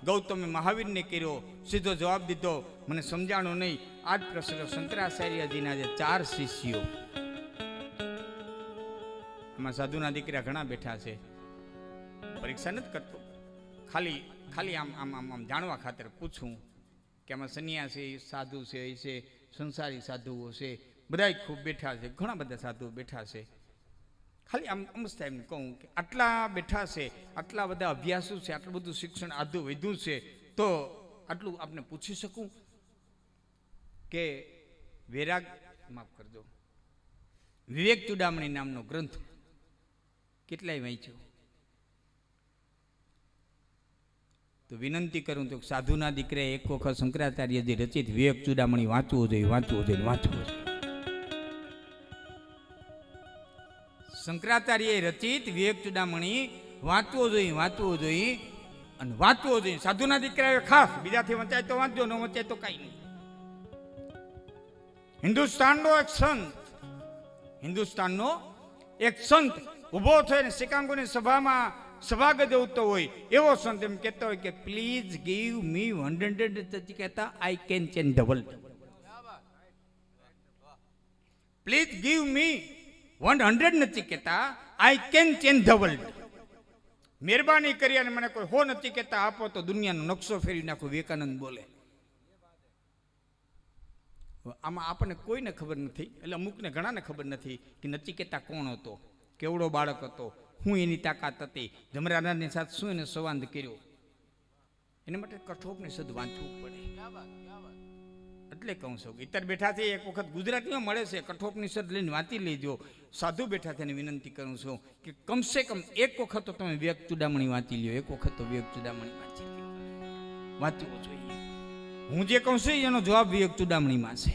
ગૌતમે મહાવીરને કર્યો, સીધો જવાબ દીધો, મને સમજાણો નહીં. આ જ પ્રશ્ન શંકરાચાર્યજીના જે 4 શિષ્યો, આમાં સાધુના દીકરા ઘણા બેઠા છે. પરીક્ષા નથી કરતો, ખાલી આમ જાણવા ખાતર પૂછું કે આમાં સંન્યાસી સાધુ છે, સંસારી સાધુઓ છે, બધા ખૂબ બેઠા છે, ઘણા બધા સાધુઓ બેઠા છે. ખાલી આમ સમજતા એમ કહું કે આટલા બેઠા છે, આટલા બધા અભ્યાસો છે, આટલું બધું શિક્ષણ આધું વધ્યું છે, તો આટલું આપને પૂછી શકું કે વૈરાગ, માફ કરજો, વિવેક ચૂડામણી નામનો ગ્રંથ કેટલાય વાંચ્યો? તો વિનંતી કરું તો સાધુના દીકરાએ એક વખત શંકરાચાર્યજી રચિત વિવેક ચૂડામણી વાંચવું જોઈએ. શંકરાચાર્યએ રચિત વિવેક ચૂડામણી વાંચવો જોઈએ અને વાંચવો જોઈએ. સાધુના દીકરાએ ખાસ, બીજાથી વંચાય તો વાંચજો, ન વંચાય તો કઈ નહીં. હિન્દુસ્તાનનો એક સંત ઉભો થઈને શિકાગોની સભામાં સભાગત ઉઠતો હોય એવો સંત એમ કહેતો હોય કે પ્લીઝ ગીવ મી 100, કહેતા I can change the world. Please give me 100 નથી કહેતા, I can change the world. મહેરબાની કરી અને મને કોઈ 100 નથી કહેતા, આપો તો દુનિયાનો નકશો ફેરવી નાખો. વિવેકાનંદ બોલે. આમાં આપણને કોઈને ખબર નથી, એટલે અમુકને ઘણાને ખબર નથી કે નચિકેતા કોણ હતો, કેવડો બાળક હતો, હું એની તાકાત હતી, જમરાનાની સાથે શું એને સંવાદ કર્યો. એના માટે કઠોપનિષદ વાંચવું પડે. એટલે કહું છું ઇતર બેઠા છે, એક વખત ગુજરાતીમાં મળે છે, કઠોપનિષદ લઈને વાંચી લેજો. સાધુ બેઠા થઈને વિનંતી કરું છું કે કમસે કમ એક વખત તો તમે વિવેક ચૂડામણી વાંચી લ્યો, એક વખત તો વિવેક ચૂડામણી વાંચી લ્યો. વાંચવું જોઈએ. હું જે કહું છું એનો જવાબ વિવેક ચુડામણીમાં છે.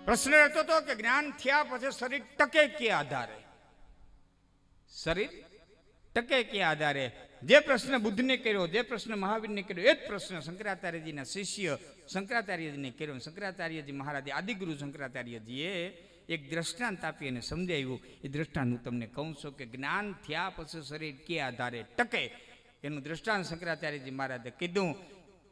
પ્રશ્ન રહેતો હતો કે જ્ઞાન થયા પછી શરીર ટકે કે આધારે, શરીર ટકે કે આધારે. જે પ્રશ્ન બુદ્ધને કર્યો, જે પ્રશ્ન મહાવીરને કર્યો, એ જ પ્રશ્ન શંકરાચાર્યજીના શિષ્ય શંકરાચાર્યજીને કર્યો. શંકરાચાર્યજી મહારાજ આદિગુરુ શંકરાચાર્યજીએ એક દ્રષ્ટાંત આપી અને સમજાવ્યું. એ દ્રષ્ટાંત હું તમને કહું છું કે જ્ઞાન થયા પછી શરીર કે આધારે ટકે. એનું દ્રષ્ટાંત શંકરાચાર્યજી મહારાજે કીધું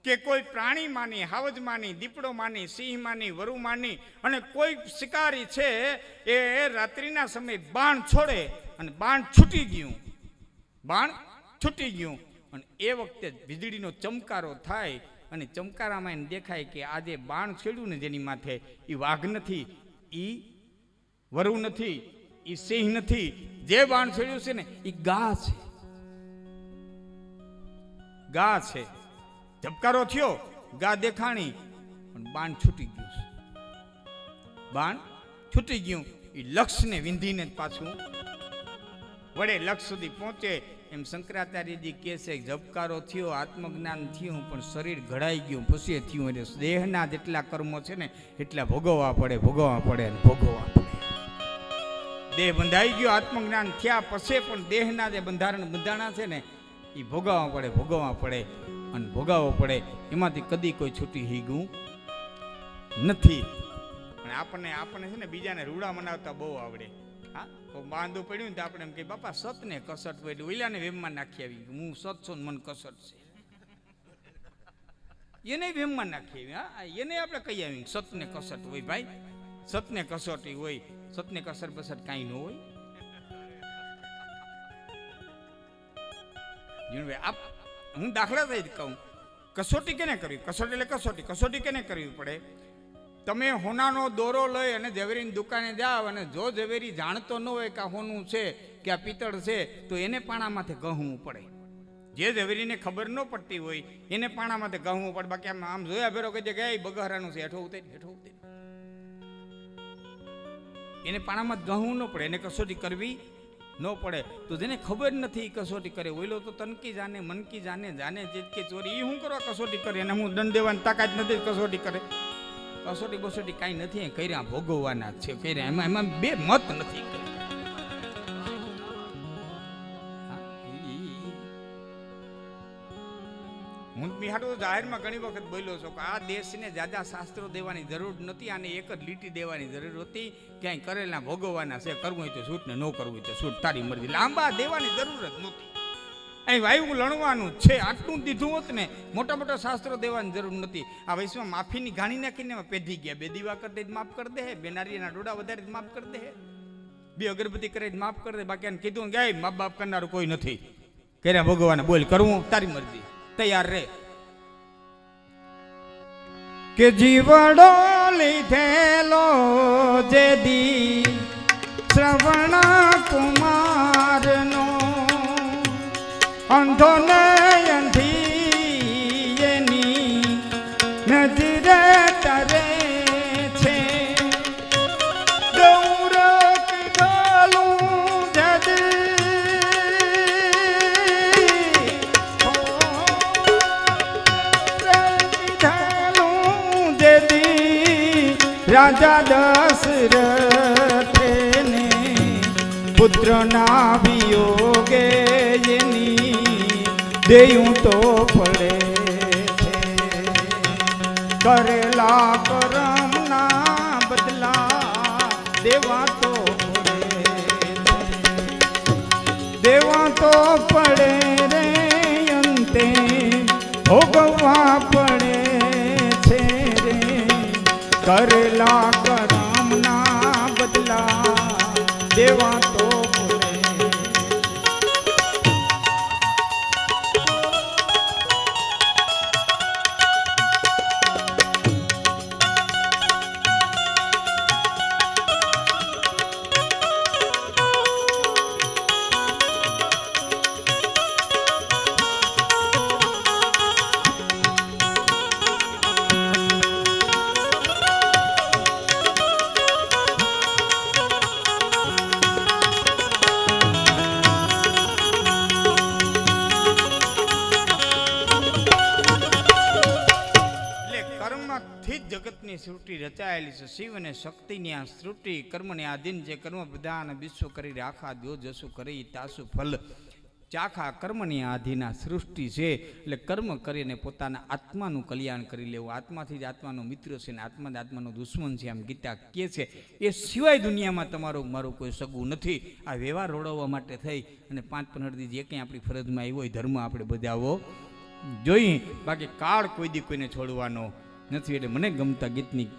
કે કોઈ પ્રાણી માની, હાવજ માની, દીપડો માની, સિંહ માની, વરુ માની અને કોઈ શિકારી છે એ રાત્રિના સમયે બાણ છોડે અને બાણ છૂટી ગયું, બાણ છૂટી ગયું અને એ વખતે વીજળીનો ચમકારો થાય અને ચમકારામાં એને દેખાય કે આ જે બાણ છેડ્યું ને જેની માથે એ વાઘ નથી, એ વરુ નથી, એ સિંહ નથી, જે બાણ છેડ્યું છે ને એ ગા છે, ગા છે. ઝબકારો થયો, ગા દેખાણી પણ બાણ છૂટી ગયું છે, બાણ છૂટી ગયું. એ લક્ષને વિંધીને પાછું વડે લક્ષ સુધી પહોંચે. એમ શંકરાચાર્યજી કહે છે ઝબકારો થયો, આત્મજ્ઞાન થયું, પણ શરીર ઘડાઈ ગયું, પછી થયું. એટલે દેહના જેટલા કર્મો છે ને એટલા ભોગવવા પડે, ભોગવવા પડે અને ભોગવવા પડે. દેહ બંધાઈ ગયો, આત્મજ્ઞાન થયા પછી પણ દેહના જે બંધાણા છે ને એ ભોગવવા પડે, ભોગવવા પડે અને ભોગવવો પડે. એમાંથી કદી કોઈ છૂટી હીગું નથી. અને આપણને છે ને બીજાને રૂડા મનાવતા બહુ આવડે. હા, બાંધું પડ્યું ને તો આપણે એમ કે બાપા સતને કસટ હોય એટલે ઓઈલાને વેમમાં નાખી આવી, હું સત છું ને મને કસટ છે, એને વેમમાં નાખી આવી. હા, એને આપણે કહી આવી સતને કસટ હોય. ભાઈ સતને કસોટી હોય, સતને કસર બસર કાંઈ ન હોય. હું દાખલા થઈ કહું, કસોટી કેને કરવી? કસોટી એટલે કસોટી. કસોટી કેને કરવી પડે? તમે હોનાનો દોરો લઈ અને ઝવેરીની દુકાને જાઓ અને જો ઝવેરી જાણતો ન હોય કે આ હોનું છે કે આ પિત્તળ છે તો એને પાણામાંથી ગહવું પડે. જે ઝવેરીને ખબર ન પડતી હોય એને પાણામાંથી ગહવું પડે. બાકી આમ જોયા ભેરો કહી દે કે એ બગહરાનું છે, હેઠો ઉતરી, હેઠો ઉતરી. એને પાણામાં ગહવું ન પડે, એને કસોટી કરવી ન પડે. તો જેને ખબર નથી કસોટી કરે, ઓઈલો તો તનકી જાને મનકી જાને, જાને જેટકી ચોરી. એ શું કરવા કસોટી કરે? એને હું દંડ દેવાની તાકાત નથી, કસોટી કરે. કસોટી બસોટી કાંઈ નથી કર્યા, ભોગવવાના છે કર્યા. એમાં બે મત નથી. હું બિહાડો જાહેરમાં ઘણી વખત બોલ્યો છું કે આ દેશને જ્યાદા શાસ્ત્રો દેવાની જરૂર નથી, આને એક જ લીટી દેવાની જરૂર હતી. ક્યાંય કરેલા ભોગવવાના છે, કરવું હોય તો છૂટ ને ન કરવું હોય તો છૂટ, તારી મરજી. લાંબા દેવાની જરૂર જ નહોતી. અહીં વાયુ લણવાનું છે, આટલું દીધું હોત ને મોટા મોટા શાસ્ત્રો દેવાની જરૂર નથી. આ વયસમાં માફીની ગાણી નાખીને પેઢી ગયા. બે દીવા કરી દે માફ કરી દે, બે નારિયેના ડોડા વધારે માફ કરી દે, બે અગરબત્તી કરે માફ કરી દે. બાકી કીધું કે માપ બાપ કરનારું કોઈ નથી. કર્યા ભોગવવાના, બોલ કરવું તારી મરજી, તૈયાર રે. કે જીવડો લીધેલો જે દી શ્રવણ કુમારનો, અંધો ને અંધી એની નજરે તરે છે. ગૌર કીધેલું જદી રાજા દશરથે ને પુત્રના વિયોગે એની દેવું તો પડે છે. કરેલા કરમના બદલા દેવા તો પડે છે, દેવા તો પડે રે, અંતે ભોગવવા પડે છે રે. કરેલા કરમના બદલા દેવા તો થી જ જગતની સૃષ્ટિ રચાયેલી છે. શિવ અને શક્તિની આ સૃષ્ટિ કર્મને આધીન છે. કર્મ બધાને વિશ્વ કરી રાખા દો જસુ કરી તાસુ ફલ. ચાખા કર્મની આધીન આ સૃષ્ટિ છે. એટલે કર્મ કરીને પોતાના આત્માનું કલ્યાણ કરી લેવું. આત્માથી જ આત્માનો મિત્ર છે ને આત્મા જ આત્માનો દુશ્મન છે, આમ ગીતા કહે છે. એ સિવાય દુનિયામાં તમારું મારું કોઈ સગું નથી. આ વ્યવહાર રોડવવા માટે થઈ અને 5-15 દી જે કંઈ આપણી ફરજમાં આવ્યો હોય ધર્મ આપણે બજાવો જોઈએ. બાકી કાળ કોઈ દી કોઈને છોડવાનો નથી. એટલે મને ગમતા ગીતની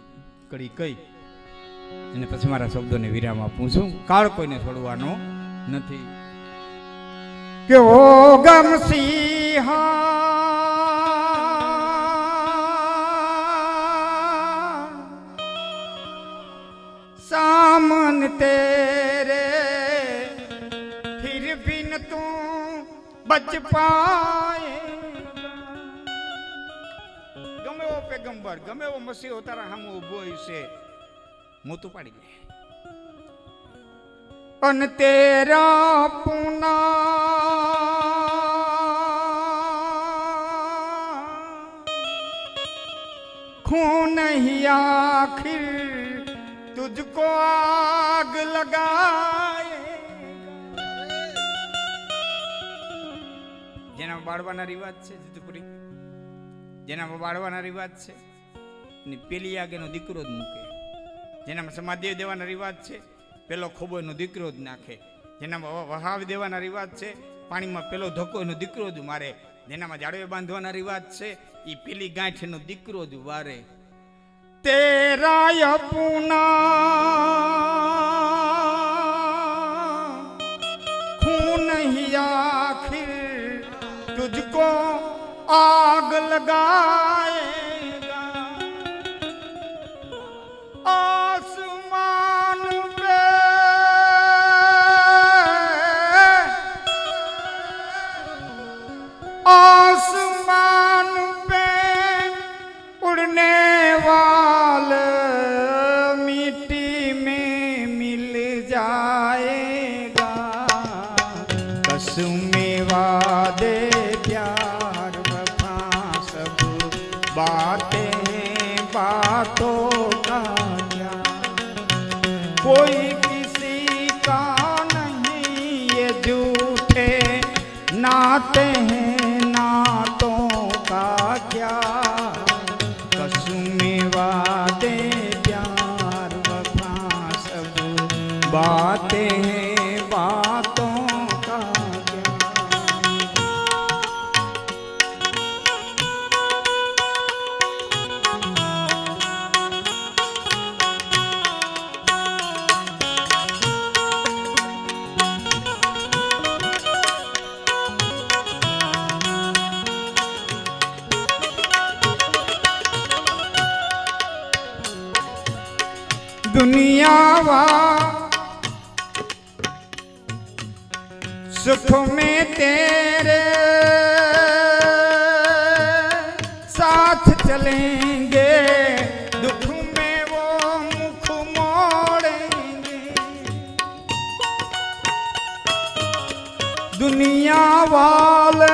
કડી કઈ અને પછી મારા શબ્દોને વિરામ આપું છું. કાળ કોઈને છોડવાનો નથી. કે ઓ ગમ સિંહા सामन तेरे फिर भी न तू बच पाए. गमे वो पैगंबर गमे वो मसीह तारा हम उभो से मुंह तो पाड़ी ले अन तेरा पुना खून ही आखिर तुझको आग लगाए. જેના બાળવાના રિવાજ છે જીતુપુરી, જેના બાળવાના રિવાજ છે ને પેલી આગેનો દીકરો જ મૂકે. જેનામાં સમાધિ દેવાના રિવાજ છે પેલો ખોબો એનો દીકરો જ નાખે. જેનામાં વહાવી દેવાના રિવાજ છે પાણીમાં પેલો ધક્કો એનો દીકરો જ મારે. જેનામાં જાડવે બાંધવાના રિવાજ છે એ પેલી ગાંઠ એનો દીકરો જ વારે. तेरा अपना खून ही आखिर तुझको आग लगाएगा. आसमान पे आसमान पे उड़ने वाले मिट्टी में मिल जाएगा. कसमें वादे प्यार वफा सब बातें बातों का क्या. कोई किसी का नहीं ये झूठे नाते हैं नातों का क्या. वादे प्यार वफा सब बातें हैं बातों का क्या. दुनिया वा सुख में तेरे साथ चलेंगे, दुख में वो मुख मोड़ेंगे. दुनिया वाले